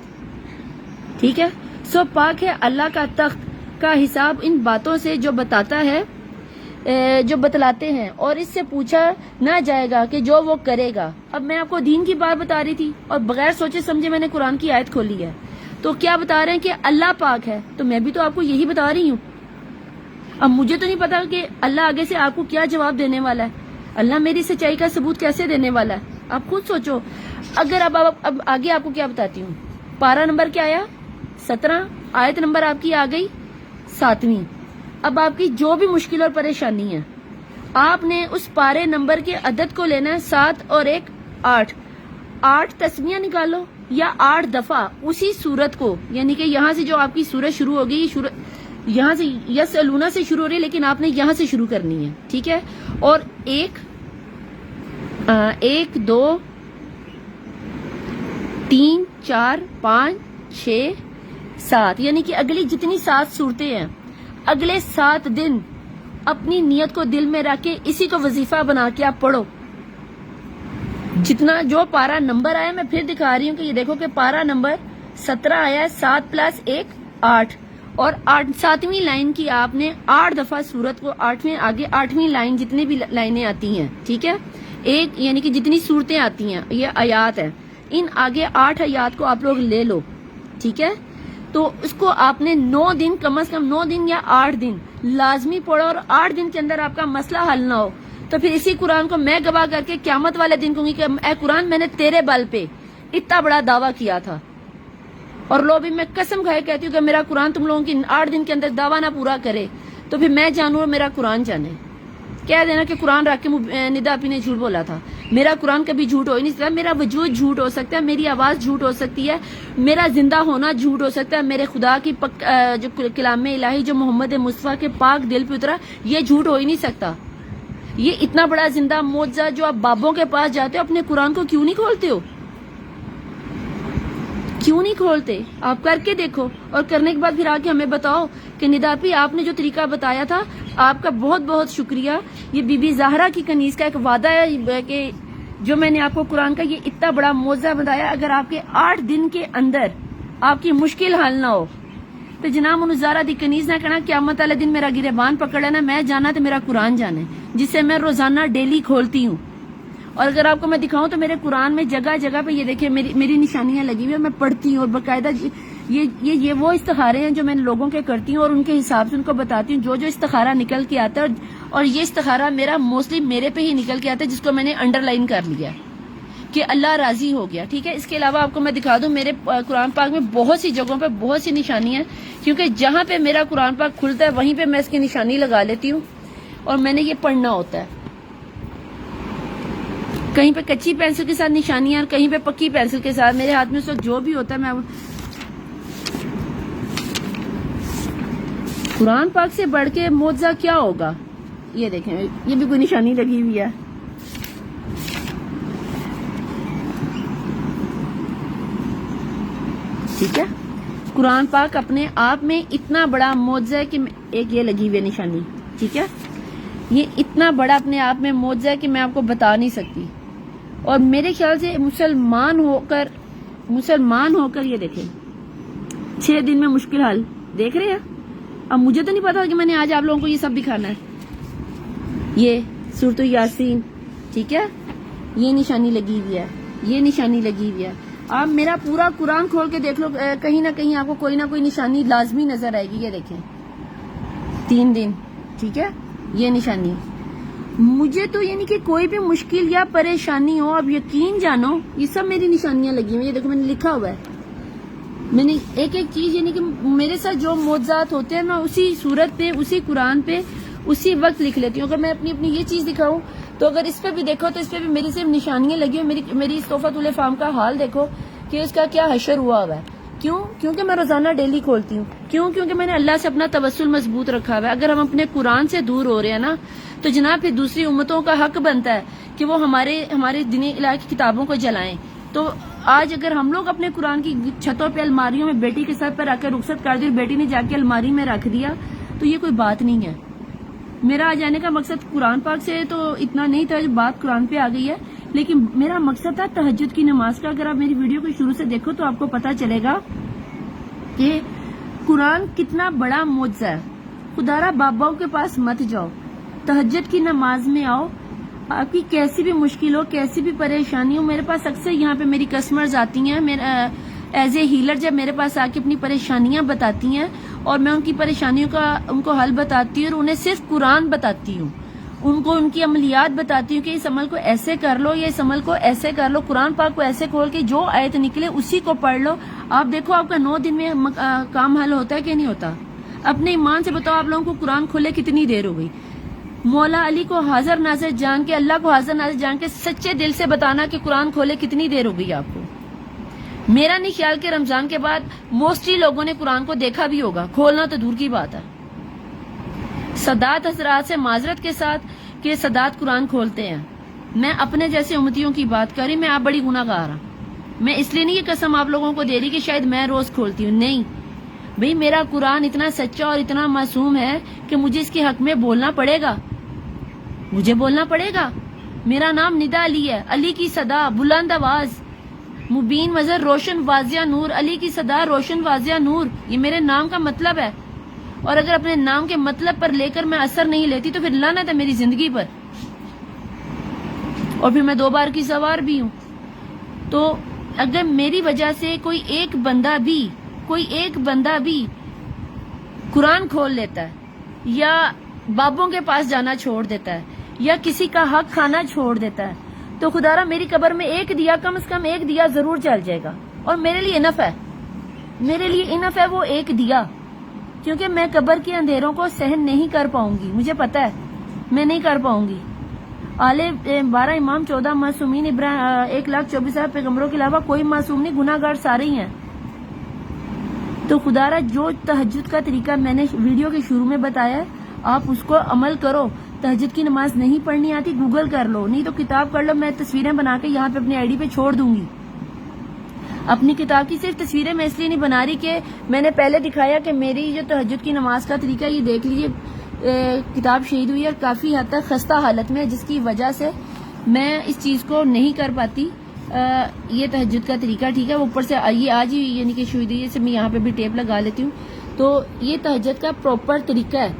ٹھیک ہے. سو پاک ہے اللہ کا تخت کا حساب ان باتوں سے جو بتاتا ہے، جو بتلاتے ہیں، اور اس سے پوچھا نہ جائے گا کہ جو وہ کرے گا. اب میں آپ کو دین کی بات بتا رہی تھی اور بغیر سوچے سمجھے میں نے قرآن کی آیت کھولی ہے. تو کیا بتا رہے ہیں کہ اللہ پاک ہے، تو میں بھی تو آپ کو یہی بتا رہی ہوں. اب مجھے تو نہیں پتا کہ اللہ آگے سے آپ کو کیا جواب دینے والا ہے، اللہ میری سچائی کا ثبوت کیسے دینے والا ہے. آپ خود سوچو. اگر اب آگے آپ کو کیا بتاتی ہوں. پارا نمبر کیا آیا؟ 17. آیت نمبر آپ کی آ گئی 7ویں. اب آپ کی جو بھی مشکل اور پریشانی ہے، آپ نے اس پارے نمبر کے عدد کو لینا ہے. 7 اور 1 8. 8 تسمیہ نکالو یا 8 دفعہ اسی سورت کو، یعنی کہ یہاں سے جو آپ کی سورت شروع ہوگی، یہاں سے یسألونا سے شروع ہو رہی ہے، لیکن آپ نے یہاں سے شروع کرنی ہے. ٹھیک ہے. اور 1 2 3 4 5 6 7، یعنی کہ اگلی جتنی 7 صورتیں ہیں، اگلے 7 دن اپنی نیت کو دل میں رکھ کے اسی کو وظیفہ بنا کے آپ پڑھو. جتنا جو پارا نمبر آیا میں پھر دکھا رہی ہوں کہ یہ دیکھو کہ پارا نمبر 17 آیا ہے. 7 + 1 8. اور 7ویں لائن کی آپ نے 8 دفعہ سورت کو 8ویں لائن جتنی بھی لائنیں آتی ہیں، ٹھیک ہے، ایک یعنی کہ جتنی صورتیں آتی ہیں، یہ آیات ہیں، ان آگے 8 آیات کو آپ لوگ لے لو. ٹھیک ہے. تو اس کو آپ نے 9 دن، کم از کم 9 دن یا 8 دن لازمی پڑھو. اور 8 دن کے اندر آپ کا مسئلہ حل نہ ہو تو پھر اسی قرآن کو میں گواہ کر کے قیامت والے دن کہوں گی کہ اے قرآن، میں نے تیرے بل پہ اتنا بڑا دعویٰ کیا تھا، اور لو بھی میں قسم کھائے کہتی ہوں کہ میرا قرآن تم لوگوں کی 8 دن کے اندر دعویٰ نہ پورا کرے تو پھر میں جانوں اور میرا قرآن جانے. کہہ دینا کہ قرآن رکھ کے ندا اپی نے جھوٹ بولا تھا. میرا قرآن کبھی جھوٹ ہو ہی نہیں سکتا. میرا وجود جھوٹ ہو سکتا ہے، میری آواز جھوٹ ہو سکتی ہے، میرا زندہ ہونا جھوٹ ہو سکتا ہے، میرے خدا کی جو کلام الہی جو محمد مصطفیٰ کے پاک دل پہ اترا، یہ جھوٹ ہو ہی نہیں سکتا. یہ اتنا بڑا زندہ معجزہ جو آپ بابوں کے پاس جاتے ہو، اپنے قرآن کو کیوں نہیں کھولتے ہو؟ کیوں نہیں کھولتے؟ آپ کر کے دیکھو، اور کرنے کے بعد پھر آ کے ہمیں بتاؤ کہ نداپی آپ نے جو طریقہ بتایا تھا، آپ کا بہت بہت شکریہ. یہ بی بی زہرا کی کنیز کا ایک وعدہ ہے کہ جو میں نے آپ کو قرآن کا یہ اتنا بڑا معجزہ بتایا، اگر آپ کے 8 دن کے اندر آپ کی مشکل حل نہ ہو تو جناب منزارہ دی کنیز نہ کہنا قیامت والے دن میرا گریبان پکڑ لینا، میں جانا تو میرا قرآن جانا ہے، جسے میں روزانہ ڈیلی کھولتی ہوں. اور اگر آپ کو میں دکھاؤں تو میرے قرآن میں جگہ جگہ پہ یہ دیکھیں میری نشانیاں لگی ہوئی ہیں، میں پڑھتی ہوں، اور باقاعدہ یہ وہ استخارے ہیں جو میں لوگوں کے کرتی ہوں اور ان کے حساب سے ان کو بتاتی ہوں جو استخارہ نکل کے آتا ہے. اور یہ استخارہ میرا موسٹلی میرے پہ ہی نکل کے آتا ہے، جس کو میں نے انڈر لائن کر لیا کہ اللہ راضی ہو گیا. ٹھیک ہے. اس کے علاوہ آپ کو میں دکھا دوں میرے قرآن پاک میں بہت سی جگہوں پہ بہت سی نشانیاں ہیں، کیونکہ جہاں پہ میرا قرآن پاک کھلتا ہے وہیں پہ میں اس کی نشانی لگا لیتی ہوں. اور میں نے یہ پڑھنا ہوتا ہے. کہیں پہ کچی پینسل کے ساتھ نشانیاں اور کہیں پہ پکی پینسل کے ساتھ. میرے ہاتھ میں اس وقت جو بھی ہوتا ہے میں قرآن پاک سے بڑھ کے معجزہ کیا ہوگا. یہ دیکھیں یہ بھی کوئی نشانی لگی ہوئی ہے. ٹھیک ہے, قرآن پاک اپنے آپ میں اتنا بڑا معجزہ ہے کہ ایک یہ لگی ہوئی ہے نشانی. ٹھیک ہے, یہ اتنا بڑا اپنے آپ میں معجزہ ہے کہ میں آپ کو بتا نہیں سکتی. اور میرے خیال سے مسلمان ہو کر یہ دیکھیں 6 دن میں مشکل حل دیکھ رہے ہیں. اب مجھے تو نہیں پتا کہ میں نے آج آپ لوگوں کو یہ سب دکھانا ہے. یہ سورۃ یاسین, ٹھیک ہے, یہ نشانی لگی ہوئی ہے, یہ نشانی لگی ہوئی ہے. آپ میرا پورا قرآن کھول کے دیکھ لو, کہیں نہ کہیں آپ کو کوئی نہ کوئی نشانی لازمی نظر آئے گی. یہ دیکھیں 3 دن, ٹھیک ہے, یہ نشانی. مجھے تو یعنی کہ کوئی بھی مشکل یا پریشانی ہو, اب یقین جانو یہ سب میری نشانیاں لگی ہوئی ہیں. یہ دیکھو میں نے لکھا ہوا ہے, میں نے ایک ایک چیز یعنی کہ میرے ساتھ جو معجزات ہوتے ہیں میں اسی صورت پہ, اسی قرآن پہ, اسی وقت لکھ لیتی ہوں. اگر میں اپنی یہ چیز دکھاؤں تو اگر اس پہ بھی دیکھو تو اس پہ بھی میری صرف نشانیاں لگی ہوئی. میری اس تحفۃ الافہام کا حال دیکھو کہ اس کا کیا حشر ہوا ہے. کیوں؟ کیونکہ میں روزانہ ڈیلی کھولتی ہوں. کیوں؟ کیونکہ میں نے اللہ سے اپنا توسل مضبوط رکھا ہوا ہے. اگر ہم اپنے قرآن سے دور ہو رہے ہیں نا تو جناب پھر دوسری امتوں کا حق بنتا ہے کہ وہ ہمارے دینی الہی کی کتابوں کو جلائیں. تو آج اگر ہم لوگ اپنے قرآن کی چھتوں پہ الماریوں میں بیٹی کے سر پہ رکھ کے رخصت کر دی اور بیٹی نے جا کے الماری میں رکھ دیا تو یہ کوئی بات نہیں ہے. میرا آ جانے کا مقصد قرآن پاک سے تو اتنا نہیں تھا, بات قرآن پہ آ گئی ہے, لیکن میرا مقصد تھا تہجد کی نماز کا. اگر آپ میری ویڈیو کو شروع سے دیکھو تو آپ کو پتا چلے گا کہ قرآن کتنا بڑا معجزہ ہے. خدارا باباؤں کے پاس مت جاؤ, تہجد کی نماز میں آؤ. آپ کی کیسی بھی مشکل ہو, کیسی بھی پریشانی ہو, میرے پاس اکثر یہاں پہ میری کسٹمرز آتی ہیں ایز اے ہیلر, جب میرے پاس آ کے اپنی پریشانیاں بتاتی ہیں اور میں ان کی پریشانیوں کا ان کو حل بتاتی ہوں اور انہیں صرف قرآن بتاتی ہوں, ان کو ان کی عملیات بتاتی ہوں کہ اس عمل کو ایسے کر لو, یا اس عمل کو ایسے کر لو. قرآن پاک کو ایسے کھول کے جو آیت نکلے اسی کو پڑھ لو. آپ دیکھو آپ کا 9 دن میں کام حل ہوتا ہے کہ نہیں ہوتا. اپنے ایمان سے بتاؤ, آپ لوگوں کو قرآن کھولے کتنی دیر ہو گئی. مولا علی کو حاضر ناظر جان کے, اللہ کو حاضر ناظر جان کے سچے دل سے بتانا کہ قرآن کھولے کتنی دیر ہو گئی آپ کو. میرا نہیں خیال کہ رمضان کے بعد موسٹلی لوگوں نے قرآن کو دیکھا بھی ہوگا, کھولنا تو دور کی بات ہے. سادات حضرات سے معذرت کے ساتھ کہ سادات قرآن کھولتے ہیں. میں اپنے جیسے امتیوں کی بات کر رہی, میں آپ بڑی گناہ گار ہوں. میں اس لیے نہیں یہ قسم آپ لوگوں کو دے رہی کہ شاید میں روز کھولتی ہوں, نہیں بھئی, میرا قرآن اتنا سچا اور اتنا معصوم ہے کہ مجھے اس کے حق میں بولنا پڑے گا, مجھے بولنا پڑے گا. میرا نام ندا علی ہے, علی کی صدا بلند آواز, مبین مظہر روشن واضح نور, علی کی صدا روشن واضح نور, یہ میرے نام کا مطلب ہے. اور اگر اپنے نام کے مطلب پر لے کر میں اثر نہیں لیتی تو پھر لعنت ہے میری زندگی پر, اور پھر میں 2 بار کی سوار بھی ہوں. تو اگر میری وجہ سے کوئی ایک بندہ بھی قرآن کھول لیتا ہے, یا بابوں کے پاس جانا چھوڑ دیتا ہے, یا کسی کا حق کھانا چھوڑ دیتا ہے, تو خدارا میری قبر میں کم از کم ایک دیا ضرور جل جائے گا. اور میرے لیے انف ہے, میرے لیے انف ہے وہ ایک دیا, کیونکہ میں قبر کے اندھیروں کو سہن نہیں کر پاؤں گی. مجھے پتا ہے میں نہیں کر پاؤں گی. 12 امام 14 معصومین 1,24,000 پیغمبروں کے علاوہ کوئی معصوم نہیں, گناہ گار سارے ہی ہیں. تو خدارا جو تہجد کا طریقہ میں نے ویڈیو کے شروع میں بتایا ہے آپ اس کو عمل کرو. تہجد کی نماز نہیں پڑھنی آتی گوگل کر لو, نہیں تو کتاب پڑھ لو. میں تصویریں بنا کے یہاں پہ اپنی آئی ڈی پہ چھوڑ دوں گی. اپنی کتاب کی صرف تصویریں میں اس لیے نہیں بنا رہی کہ میں نے پہلے دکھایا کہ میری جو تہجد کی نماز کا طریقہ, یہ دیکھ لیجیے کتاب شہید ہوئی ہے اور کافی حد تک خستہ حالت میں, جس کی وجہ سے میں اس چیز کو نہیں کر پاتی. یہ تہجد کا طریقہ ٹھیک ہے, اوپر سے یہ آج ہی یعنی کہ شہید ہوئی ہے, میں یہاں پہ بھی ٹیپ لگا لیتی ہوں. تو یہ تہجد کا پراپر طریقہ ہے.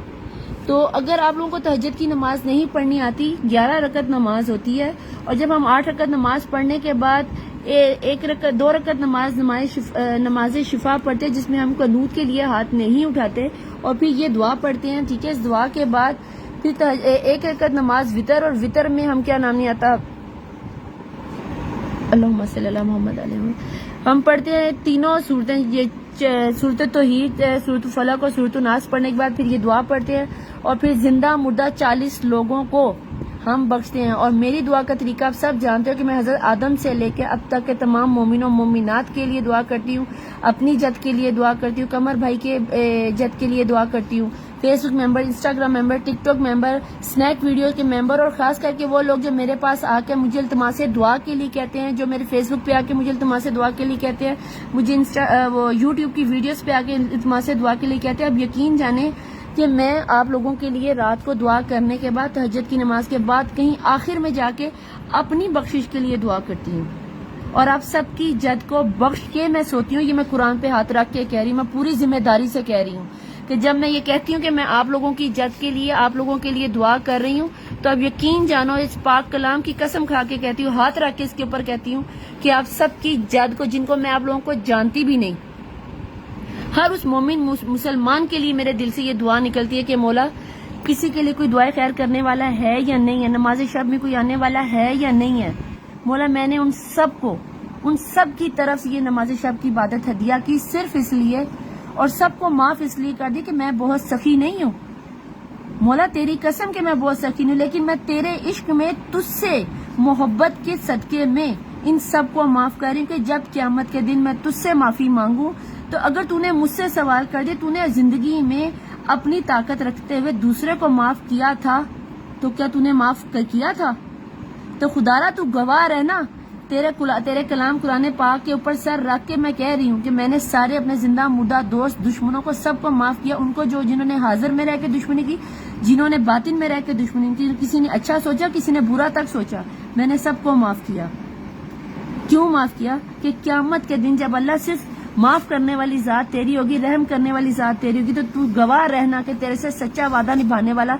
تو اگر آپ لوگوں کو تہجد کی نماز نہیں پڑھنی آتی, 11 رکعت نماز ہوتی ہے, اور جب ہم 8 رکعت نماز پڑھنے کے بعد 2 رکعت نماز شفا پڑھتے ہیں, جس میں ہم قنوت کے لیے ہاتھ نہیں اٹھاتے, اور پھر یہ دعا پڑھتے ہیں. ٹھیک ہے, اس دعا کے بعد پھر 1 رکعت نماز وطر, اور وطر میں ہم کیا نام نہیں آتا, اللہم صلی اللہ محمد علیہ, ہم پڑھتے ہیں تینوں صورتیں, یہ سورۃ توحید, سورۃ فلق اور سورۃ الناس پڑھنے کے بعد پھر یہ دعا پڑھتے ہیں, اور پھر زندہ مردہ 40 لوگوں کو ہم بخشتے ہیں. اور میری دعا کا طریقہ آپ سب جانتے ہو کہ میں حضرت آدم سے لے کے اب تک کے تمام مومنوں مومنات کے لیے دعا کرتی ہوں, اپنی جد کے لیے دعا کرتی ہوں, قمر بھائی کے جد کے لیے دعا کرتی ہوں, فیس بک ممبر, انسٹاگرام ممبر, ٹک ٹاک ممبر, اسنیک ویڈیوز کے ممبر, اور خاص کر کے وہ لوگ جو میرے پاس آ کے مجھے التماس دعا کے لیے کہتے ہیں, جو میرے فیس بک پہ آ کے مجھے التماس دعا کے لیے کہتے ہیں, مجھے وہ یوٹیوب کی ویڈیوز پہ آ کے التماس دعا کے لیے کہتے ہیں. اب یقین جانیں کہ میں آپ لوگوں کے لیے رات کو دعا کرنے کے بعد, تہجد کی نماز کے بعد, کہیں آخر میں جا کے اپنی بخشش کے لیے دعا کرتی ہوں, اور آپ سب کی جد کو بخش کے میں سوتی ہوں. یہ میں قرآن پہ ہاتھ رکھ کے کہہ رہی ہوں, میں پوری ذمہ داری سے کہہ رہی ہوں کہ جب میں یہ کہتی ہوں کہ میں آپ لوگوں کی جد کے لیے, آپ لوگوں کے لیے دعا کر رہی ہوں, تو اب یقین جانو, اس پاک کلام کی قسم کھا کے کہتی ہوں, ہاتھ رکھ کے اس کے اوپر کہتی ہوں کہ آپ سب کی جد کو, جن کو میں آپ لوگوں کو جانتی بھی نہیں, ہر اس مومن مسلمان کے لیے میرے دل سے یہ دعا نکلتی ہے کہ مولا کسی کے لیے کوئی دعائیں خیر کرنے والا ہے یا نہیں ہے, نماز شب میں کوئی آنے والا ہے یا نہیں ہے. مولا میں نے ان سب کی طرف سے یہ نماز شب کی عبادت ہدیہ کی صرف اس لیے, اور سب کو معاف اس لیے کر دی کہ میں بہت سخی نہیں ہوں. مولا تیری قسم کہ میں بہت سخی نہیں ہوں, لیکن میں تیرے عشق میں تجھ سے محبت کے صدقے میں ان سب کو معاف کر رہی ہوں کہ جب قیامت کے دن میں تجھ سے معافی مانگوں تو اگر تو نے مجھ سے سوال کر دیا, تو نے زندگی میں اپنی طاقت رکھتے ہوئے دوسرے کو معاف کیا تھا, تو کیا تو نے معاف کیا تھا؟ تو خدارا تو گواہ ہے نا, تیرے کلام قرآن پاک کے اوپر سر رکھ کے میں کہہ رہی ہوں کہ میں نے سارے اپنے زندہ مردہ دوست دشمنوں کو سب کو معاف کیا. ان کو جنہوں نے حاضر میں رہ کے دشمنی کی, جنہوں نے باطن میں رہ کے دشمنی کی, کسی نے اچھا سوچا, کسی نے برا تک سوچا, میں نے سب کو معاف کیا. کیوں معاف کیا؟ کہ قیامت کے دن جب اللہ صرف معاف کرنے والی ذات تیری ہوگی, رحم کرنے والی ذات تیری ہوگی, تو گواہ رہنا کہ تیرے سے سچا وعدہ نبھانے والا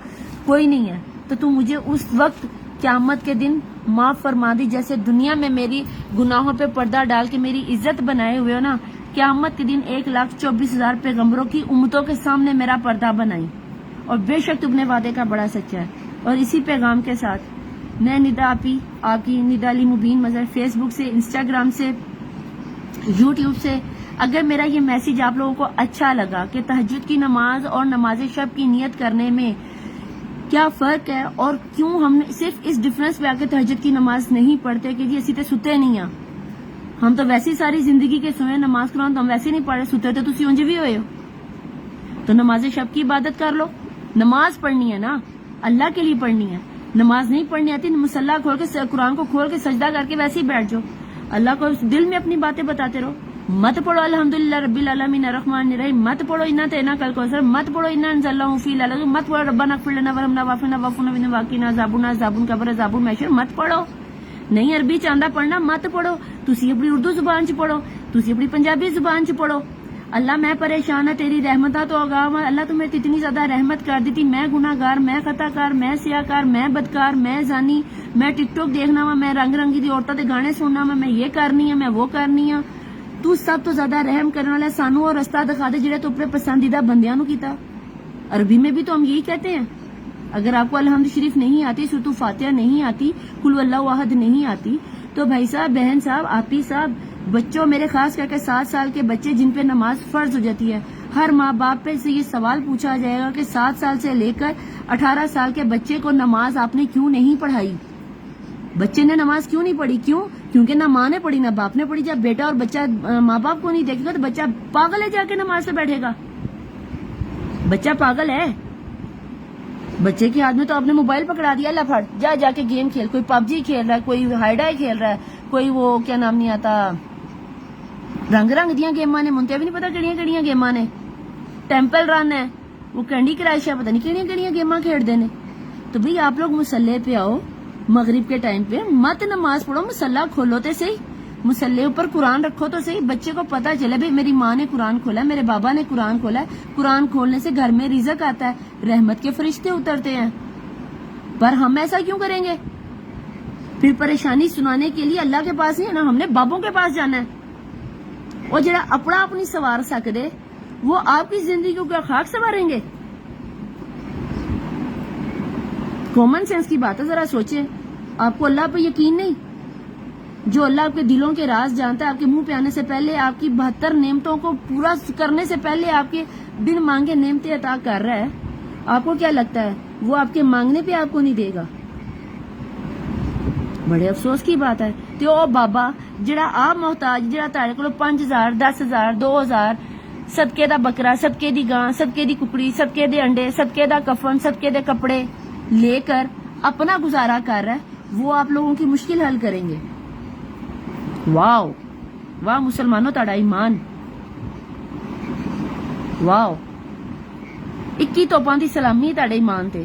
کوئی نہیں ہے. تو مجھے اس وقت قیامت کے دن معاف فرما دی, جیسے دنیا میں میری گناہوں پہ پردہ ڈال کے میری عزت بنائے ہوئے ہو نا, قیامت کے دن 1,24,000 پیغمبروں کی امتوں کے سامنے میرا پردہ بنائی. اور بے شک تم نے وعدے کا بڑا سچا ہے. اور اسی پیغام کے ساتھ میں ندا آپ کی ندا علی مبین مظہر, فیس بک سے, انسٹاگرام سے, یوٹیوب سے, اگر میرا یہ میسج آپ لوگوں کو اچھا لگا کہ تہجد کی نماز اور نماز شب کی نیت کرنے میں کیا فرق ہے, اور کیوں ہم صرف اس ڈفرنس پہ آ کے تہجد کی نماز نہیں پڑھتے کہ جی اسی تے ستے نہیں ہیں, ہم تو ویسی ساری زندگی کے سوئے, نماز قرآن تو ہم ویسے نہیں پڑھ رہے, ستے تو تسی اونج بھی ہوئے ہو, تو نماز شب کی عبادت کر لو. نماز پڑھنی ہے نا, اللہ کے لیے پڑھنی ہے. نماز نہیں پڑھنی آتی, مصلی کھول کے قرآن کو کھول کے سجدہ کر کے ویسے ہی بیٹھ جاؤ, اللہ کو دل میں اپنی باتیں بتاتے رہو. مت پڑھو الحمدللہ رب العالمین الرحمن الرحیم, مت پڑھو انا تینا کل کوثر, مت پڑھو انا انزلناہ فی لیلۃ, مت پڑھو ربنا اغفر لنا ورحمنا وعافنا واعفنا عنا وقنا عذاب القبر عذاب المحشر, مت پڑھو. نہیں عربی چاندہ پڑھنا, مت پڑھو. تسی اپنی اردو زبان چ پڑھو, تسی اپنی پنجابی زبان چ پڑھو. اللہ میں پریشان ہے, تیری رحمتہ تو آگاہ, اللہ تمہیں اتنی زیادہ رحمت کر دیتی, میں گناہ گار, میں خطا کار, میں سیاہ کار, میں بدکار, میں زانی, میں ٹک ٹاک دیکھنا وا, میں رنگ رنگی دی عورتوں دے گانے سننا وا, میں یہ کرنی ہے, میں وہ کرنی ہے. تو سب تو زیادہ رحم کرنے والا سانو اور رستہ دکھا دے جڑے تو اپنے پسندیدہ بندیاں نو کیتا. عربی میں بھی تو ہم یہی کہتے ہیں. اگر آپ کو الحمد شریف نہیں آتی, سورۃ فاتحہ نہیں آتی, قل اللہ احد نہیں آتی, تو بھائی صاحب, بہن صاحب, آپی صاحب, بچوں, میرے خاص کر کے 7 سال کے بچے جن پہ نماز فرض ہو جاتی ہے, ہر ماں باپ پہ سے یہ سوال پوچھا جائے گا کہ 7 سال سے لے کر 18 سال کے بچے کو نماز آپ نے کیوں نہیں پڑھائی؟ بچے نے نماز کیوں نہیں پڑھی؟ کیونکہ نہ ماں نے پڑھی نہ باپ نے پڑھی. جب بیٹا اور بچہ ماں باپ کو نہیں دیکھے گا تو بچہ پاگل ہے, جا کے نماز سے بیٹھے گا. بچہ پاگل ہے. بچے کے ہاتھ میں تو آپ نے موبائل پکڑا دیا, اللہ پھڑ جا کے گیم کھیل, کوئی پب جی کھیل رہا ہے, کوئی ہائیڈائی کھیل رہا ہے, کوئی وہ کیا نام نہیں آتا, رنگ رنگ دیا گیماں نے, منتے بھی نہیں پتا کہڑیاں گیماں نے, ٹیمپل رن ہے, وہ کینڈی کرش ہے, پتہ نہیں کہڑیاں گیماں کھیلتے ہیں. تو بھئی آپ لوگ مصلے پہ آؤ, مغرب کے ٹائم پہ مت نماز پڑھو, مسلح کھولو تے صحیح, مسلح اوپر قرآن رکھو تو صحیح, بچے کو پتا چلے بھئی میری ماں نے قرآن کھولا ہے, میرے بابا نے قرآن کھولا ہے, قرآن کھولنے سے گھر میں رزق آتا ہے, رحمت کے فرشتے اترتے ہیں. پر ہم ایسا کیوں کریں گے؟ پھر پریشانی سنانے کے لیے اللہ کے پاس نہیں ہے نا, ہم نے بابوں کے پاس جانا ہے. اور جڑا اپنا اپنی سوار سکتے وہ آپ کی زندگی کو کیا خاک سواریں گے؟ کامن سینس کی بات ہے, ذرا سوچیں. آپ کو اللہ پہ یقین نہیں؟ جو اللہ آپ کے دلوں کے راز جانتا ہے, آپ کے منہ پہ آنے سے پہلے, آپ کی 72 نعمتوں کو پورا کرنے سے پہلے آپ کے بن مانگے نعمتیں عطا کر رہا ہے, آپ کو کیا لگتا ہے وہ آپ کے مانگنے پہ آپ کو نہیں دے گا؟ بڑے افسوس کی بات ہے. تو او بابا جڑا آپ محتاج جڑا تارے کو 5000 10,000 2,000 صدقے دا بکرا صدقے دی گاں صدقے دی ککڑی صدقے دے انڈے صدقے دا کفن صدقے دے کپڑے لے کر اپنا گزارا کر رہا ہے، وہ آپ لوگوں کی مشکل حل کریں گے. واو واہ مسلمانوں تاڑا ایمان، واو 21 توپاں دی سلامی تاڑے ایمان تے.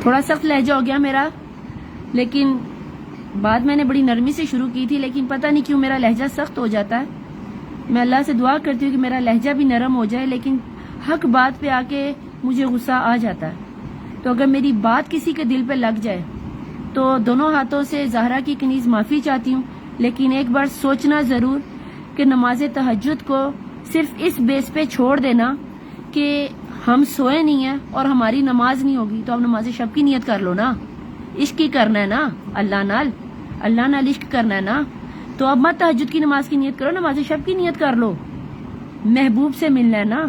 تھوڑا سخت لہجہ ہو گیا میرا، لیکن بات میں نے بڑی نرمی سے شروع کی تھی، لیکن پتہ نہیں کیوں میرا لہجہ سخت ہو جاتا ہے. میں اللہ سے دعا کرتی ہوں کہ میرا لہجہ بھی نرم ہو جائے، لیکن حق بات پہ آ کے مجھے غصہ آ جاتا ہے. تو اگر میری بات کسی کے دل پہ لگ جائے تو دونوں ہاتھوں سے زہرا کی کنیز معافی چاہتی ہوں، لیکن ایک بار سوچنا ضرور کہ نماز تہجد کو صرف اس بیس پہ چھوڑ دینا کہ ہم سوئے نہیں ہیں اور ہماری نماز نہیں ہوگی تو اب نماز شب کی نیت کر لو نا. عشق ہی کرنا ہے نا اللہ نال عشق کرنا ہے نا، تو اب مت تہجد کی نماز کی نیت کرو، نماز شب کی نیت کر لو. محبوب سے ملنا ہے نا.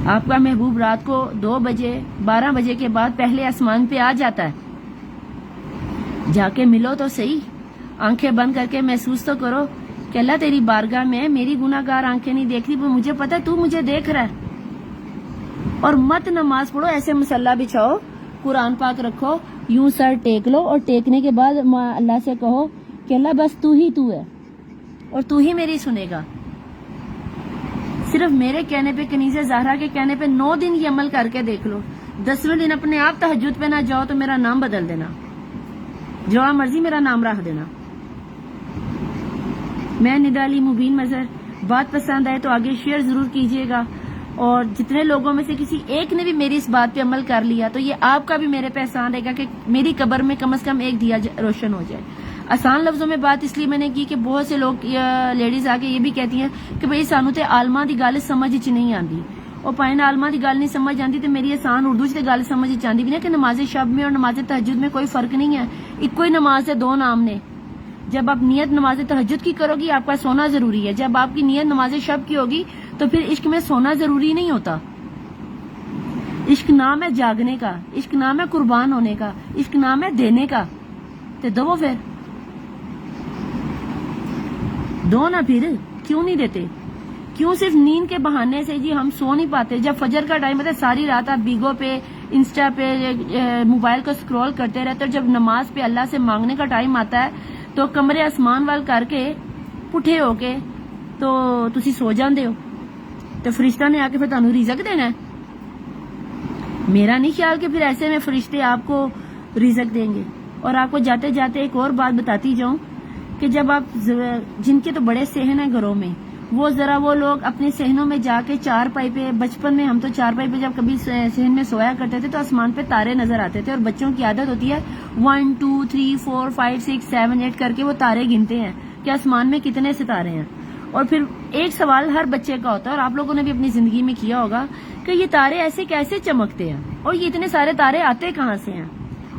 آپ کا محبوب رات کو 2 بجے 12 بجے کے بعد پہلے آسمان پہ آ جاتا ہے. جا کے ملو تو صحیح، آنکھیں بند کر کے محسوس تو کرو کہ اللہ تیری بارگاہ میں میری گناہ گار آنکھیں نہیں دیکھ رہی، پر مجھے پتا تو مجھے دیکھ رہا ہے. اور مت نماز پڑھو ایسے مصلی بچھاؤ، قرآن پاک رکھو، یوں سر ٹیک لو اور ٹیکنے کے بعد اللہ سے کہو کہ اللہ بس تو ہی تو ہے اور تو ہی میری سنے گا. صرف میرے کہنے پہ کنیز زہرا کے کہنے پہ 9 دن یہ عمل کر کے دیکھ لو. 10ویں دن اپنے آپ تہجد پہ نہ جاؤ تو میرا نام بدل دینا، جو مرضی میرا نام رکھ دینا. میں ندا علی مبین مظہر. بات پسند آئے تو آگے شیئر ضرور کیجیے گا، اور جتنے لوگوں میں سے کسی ایک نے بھی میری اس بات پہ عمل کر لیا تو یہ آپ کا بھی میرے پہ احسان رہے گا کہ میری قبر میں کم از کم ایک دیا روشن ہو جائے. آسان لفظوں میں بات اس لیے میں نے کی کہ بہت سے لوگ لیڈیز آ کے یہ بھی کہتی ہیں کہ بھئی سانو تے عالماں دی گل سمجھ چ نہیں آندی، اور پائن عالماں دی گل نہیں سمجھ آندی تو میری آسان اردو چ گل سمجھ آندی بھی نا کہ نماز شب میں اور نماز تہجد میں کوئی فرق نہیں ہے، ایک ہی نماز ہے، 2 نام نے. جب آپ نیت نماز تہجد کی کرو گی آپ کا سونا ضروری ہے، جب آپ کی نیت نماز شب کی ہوگی تو پھر عشق میں سونا ضروری نہیں ہوتا. عشق نام ہے جاگنے کا، عشق نام ہے قربان ہونے کا، عشق نام ہے دینے کا. تو دو پھر دو نا، پھر کیوں نہیں دیتے؟ کیوں صرف نیند کے بہانے سے جی ہم سو نہیں پاتے؟ جب فجر کا ٹائم ہوتا ہے ساری رات آپ بیگو پہ انسٹا پہ موبائل کو سکرول کرتے رہتے، اور جب نماز پہ اللہ سے مانگنے کا ٹائم آتا ہے تو کمرے آسمان وال کر کے پٹھے ہو کے تو تسی سو جاندے ہو، تو فرشتہ نے آ کے پھر تانوں رزق دینا ہے. میرا نہیں خیال کہ پھر ایسے میں فرشتے آپ کو رزق دیں گے. اور آپ کو جاتے جاتے ایک اور بات بتاتی جاؤں کہ جب آپ جن کے تو بڑے صحن ہیں گھروں میں، وہ لوگ اپنے صحنوں میں جا کے چارپائی پہ، بچپن میں ہم تو چارپائی پہ جب کبھی صحن میں سویا کرتے تھے تو آسمان پہ تارے نظر آتے تھے، اور بچوں کی عادت ہوتی ہے 1 2 3 4 5 6 7 8 کر کے وہ تارے گنتے ہیں کہ آسمان میں کتنے ستارے ہیں. اور پھر ایک سوال ہر بچے کا ہوتا ہے، اور آپ لوگوں نے بھی اپنی زندگی میں کیا ہوگا کہ یہ تارے ایسے کیسے چمکتے ہیں اور یہ اتنے سارے تارے آتے کہاں سے ہیں؟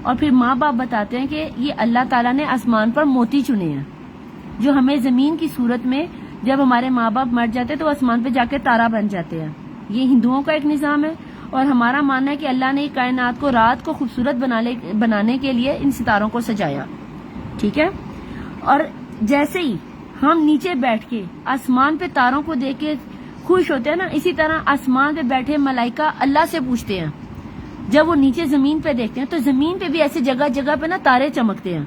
اور پھر ماں باپ بتاتے ہیں کہ یہ اللہ تعالیٰ نے آسمان پر موتی چنے ہیں، جو ہمیں زمین کی صورت میں جب ہمارے ماں باپ مر جاتے تو آسمان پہ جا کے تارا بن جاتے ہیں. یہ ہندوؤں کا ایک نظام ہے، اور ہمارا ماننا ہے کہ اللہ نے کائنات کو رات کو خوبصورت بنانے کے لیے ان ستاروں کو سجایا. ٹھیک ہے، اور جیسے ہی ہم نیچے بیٹھ کے آسمان پہ تاروں کو دیکھ کے خوش ہوتے ہیں نا، اسی طرح آسمان پہ بیٹھے ملائکہ اللہ سے پوچھتے ہیں جب وہ نیچے زمین پہ دیکھتے ہیں تو زمین پہ بھی ایسے جگہ جگہ پہ نا تارے چمکتے ہیں.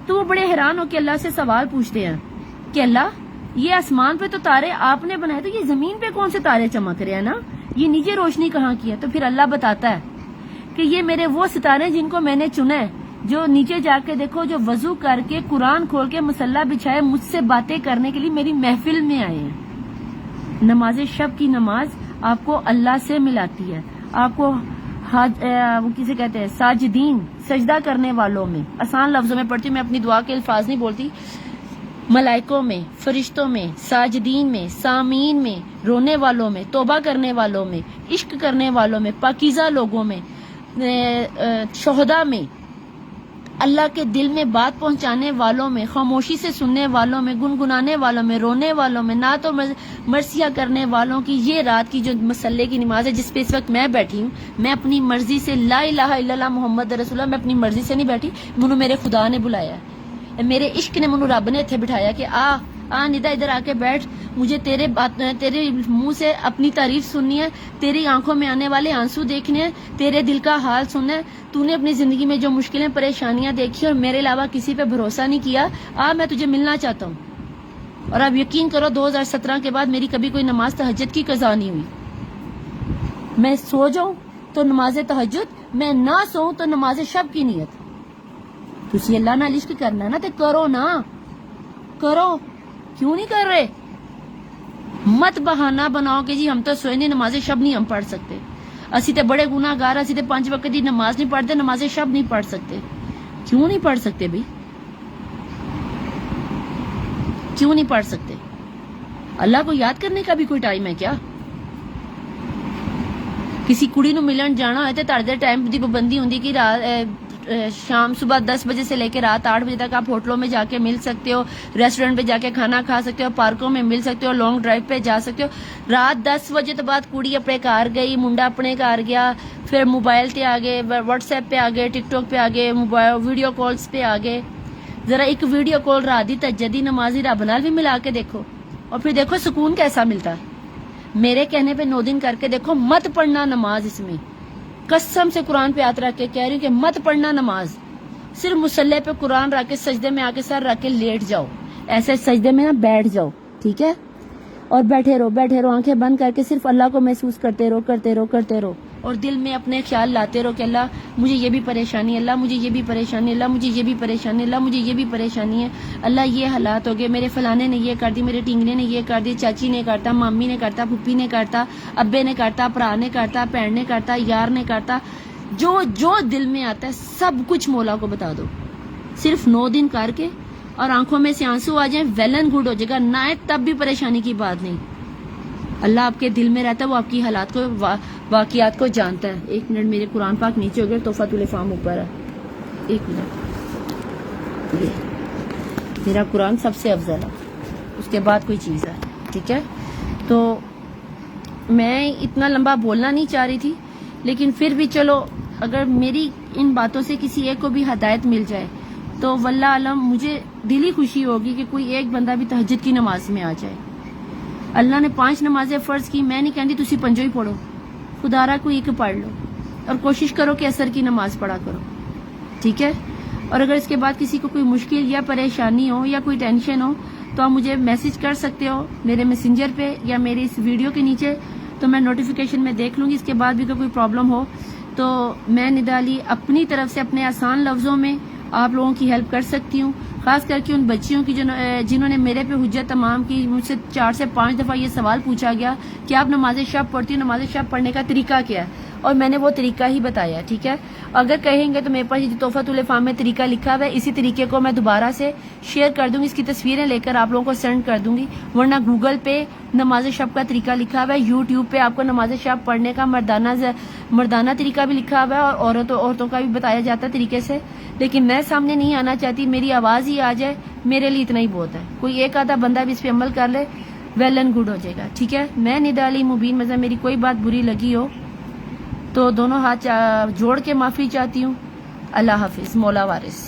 تو وہ بڑے حیران ہو کے اللہ سے سوال پوچھتے ہیں کہ اللہ یہ آسمان پہ تو تارے آپ نے بنائے، تو یہ زمین پہ کون سے تارے چمک رہے ہیں نا، یہ نیچے روشنی کہاں کی ہے؟ تو پھر اللہ بتاتا ہے کہ یہ میرے وہ ستارے جن کو میں نے چنا ہے، جو نیچے جا کے دیکھو، جو وضو کر کے قرآن کھول کے مصلی بچھائے مجھ سے باتیں کرنے کے لیے میری محفل میں آئے ہیں. نماز شب کی نماز آپ کو اللہ سے ملاتی ہے، آپ کو وہ کسے کہتے ہیں ساجدین، سجدہ کرنے والوں میں. آسان لفظوں میں پڑھتی ہوں، میں اپنی دعا کے الفاظ نہیں بولتی. ملائکوں میں، فرشتوں میں، ساجدین میں، سامین میں، رونے والوں میں، توبہ کرنے والوں میں، عشق کرنے والوں میں، پاکیزہ لوگوں میں، شہداء میں، اللہ کے دل میں بات پہنچانے والوں میں، خاموشی سے سننے والوں میں، گنگنانے والوں میں، رونے والوں میں، نعت و مرثیہ کرنے والوں کی یہ رات کی جو مسلے کی نماز ہے جس پہ اس وقت میں بیٹھی ہوں، میں اپنی مرضی سے لا الہ الا اللہ محمد رسول اللہ، میں اپنی مرضی سے نہیں بیٹھی، منو میرے خدا نے بلایا ہے، میرے عشق نے منو رب نے اتنے بٹھایا کہ آ ندا ادھر آ کے بیٹھ، مجھے تیرے منہ سے اپنی تعریف سننی ہے، تیری آنکھوں میں آنے والے آنسو دیکھنے ہیں، تیرے دل کا حال سننا ہے، تو نے اپنی زندگی میں جو مشکلیں پریشانیاں دیکھی اور میرے علاوہ کسی پہ بھروسہ نہیں کیا، میں تجھے ملنا چاہتا ہوں۔ اور آپ یقین کرو 2017 کے بعد میری کبھی کوئی نماز تہجد کی قضا نہیں ہوئی، میں سو جاؤں تو نماز تہجد، میں نہ سوؤں تو نماز شب کی نیت۔ تسی اللہ نال عشق کرنا نا تے کرو نا، کرو، کیوں نہیں کر رہے؟ مت بہانہ بناؤ کہ جی ہم تو سوئے نہیں، نماز شب نہیں ہم پڑھ سکتے، اسی تے بڑے گناہ گار، اسی تے 5 وقت دی نماز نہیں پڑھتے، نماز شب نہیں پڑھ سکتے۔ کیوں نہیں پڑھ سکتے بھائی؟ کیوں نہیں پڑھ سکتے؟ اللہ کو یاد کرنے کا بھی کوئی ٹائم ہے کیا؟ کسی کڑی نو ملن جانا ہے تے تڑے ٹائم دی پابندی ہوندی کہ شام صبح 10 بجے سے لے کے رات 8 بجے تک آپ ہوٹلوں میں جا کے مل سکتے ہو، ریسٹورنٹ پہ جا کے کھانا کھا سکتے ہو، پارکوں میں مل سکتے ہو، لانگ ڈرائیو پہ جا سکتے ہو۔ رات 10 بجے تو بعد کڑی اپنے گھر گئی، منڈا اپنے گھر گیا، پھر موبائل تے آ گئے، واٹس ایپ پہ آ گئے، ٹک ٹاک پہ آ گئے، ویڈیو کالز پہ آ گئے۔ ذرا ایک ویڈیو کال رات دی تہجدی نمازی رب نال بھی ملا کے دیکھو، اور پھر دیکھو سکون کیسا ملتا ہے۔ میرے کہنے پہ 9 دن کر کے دیکھو، مت پڑھنا نماز، اس میں قسم سے قرآن پہ ہاتھ رکھ کے کہہ رہی ہوں کہ مت پڑھنا نماز، صرف مصلے پہ قرآن رکھ کے سجدے میں آ کے سر رکھ کے لیٹ جاؤ، ایسے سجدے میں نا بیٹھ جاؤ، ٹھیک ہے؟ اور بیٹھے رہو، آنکھیں بند کر کے صرف اللہ کو محسوس کرتے رہو، اور دل میں اپنے خیال لاتے رہو کہ اللہ مجھے یہ بھی پریشانی ہے، اللہ مجھے یہ بھی پریشانی ہے، اللہ مجھے یہ بھی پریشانی ہے، اللہ مجھے یہ بھی پریشانی ہے، اللہ یہ حالات ہو گئے، میرے فلانے نے یہ کر دی، میرے ٹینگنے نے یہ کر دی، چاچی نے کرتا، مامی نے کرتا، پھپھی نے کرتا، ابے نے کرتا، بھرا نے کرتا، بہن نے کرتا، یار نے کرتا، جو دل میں آتا ہے سب کچھ مولا کو بتا دو، صرف 9 دن کر کے، اور آنکھوں میں سے آنسو آ جائیں، ویل اینڈ گڈ ہو جائے گا، نہ آئے تب بھی پریشانی کی بات نہیں۔ اللہ آپ کے دل میں رہتا ہے، وہ آپ کی حالات کو، واقعات کو جانتا ہے۔ 1 منٹ، میرے قرآن پاک نیچے ہو گئے، تحفۃ الافہام اوپر ہے، 1 منٹ، یہ میرا قرآن سب سے افضل ہے، اس کے بعد کوئی چیز ہے، ٹھیک ہے؟ تو میں اتنا لمبا بولنا نہیں چاہ رہی تھی، لیکن پھر بھی چلو اگر میری ان باتوں سے کسی ایک کو بھی ہدایت مل جائے تو واللہ علم مجھے دلی خوشی ہوگی کہ کوئی ایک بندہ بھی تہجد کی نماز میں آ جائے۔ اللہ نے 5 نمازیں فرض کی، میں نہیں کہتی تسی 5 ہی پڑھو، خدا را کوئی ایک پڑھ لو، اور کوشش کرو کہ عصر کی نماز پڑھا کرو، ٹھیک ہے؟ اور اگر اس کے بعد کسی کو کوئی مشکل یا پریشانی ہو یا کوئی ٹینشن ہو تو آپ مجھے میسج کر سکتے ہو میرے میسنجر پہ یا میری اس ویڈیو کے نیچے، تو میں نوٹیفیکیشن میں دیکھ لوں گی۔ اس کے بعد بھی کوئی پرابلم ہو تو میں ندا علی اپنی طرف سے اپنے آسان لفظوں میں آپ لوگوں کی ہیلپ کر سکتی ہوں، خاص کر کے ان بچیوں کی جنہوں نے میرے پہ حجت تمام کی۔ مجھ سے 4 سے 5 دفعہ یہ سوال پوچھا گیا کہ آپ نماز شب پڑھتی ہو، نماز شب پڑھنے کا طریقہ کیا ہے، اور میں نے وہ طریقہ ہی بتایا، ٹھیک ہے؟ اگر کہیں گے تو میرے پاس یہ تحفۃ الافہام میں طریقہ لکھا ہوا ہے، اسی طریقے کو میں دوبارہ سے شیئر کر دوں گی، اس کی تصویریں لے کر آپ لوگوں کو سینڈ کر دوں گی، ورنہ گوگل پہ نماز شب کا طریقہ لکھا ہوا ہے، یوٹیوب پہ آپ کو نماز شب پڑھنے کا مردانہ طریقہ بھی لکھا ہوا ہے، اور عورتوں کا بھی بتایا جاتا ہے طریقے سے، لیکن میں سامنے نہیں آنا چاہتی، میری آواز ہی آ جائے، میرے لیے اتنا ہی بہت ہے۔ کوئی ایک آدھا بندہ بھی اس پہ عمل کر لے، ویل اینڈ گڈ ہو جائے گا، ٹھیک ہے؟ میں ندا علی مبین مزہ، میری کوئی بات بری لگی ہو تو دونوں ہاتھ جوڑ کے معافی چاہتی ہوں۔ اللہ حافظ، مولا وارث۔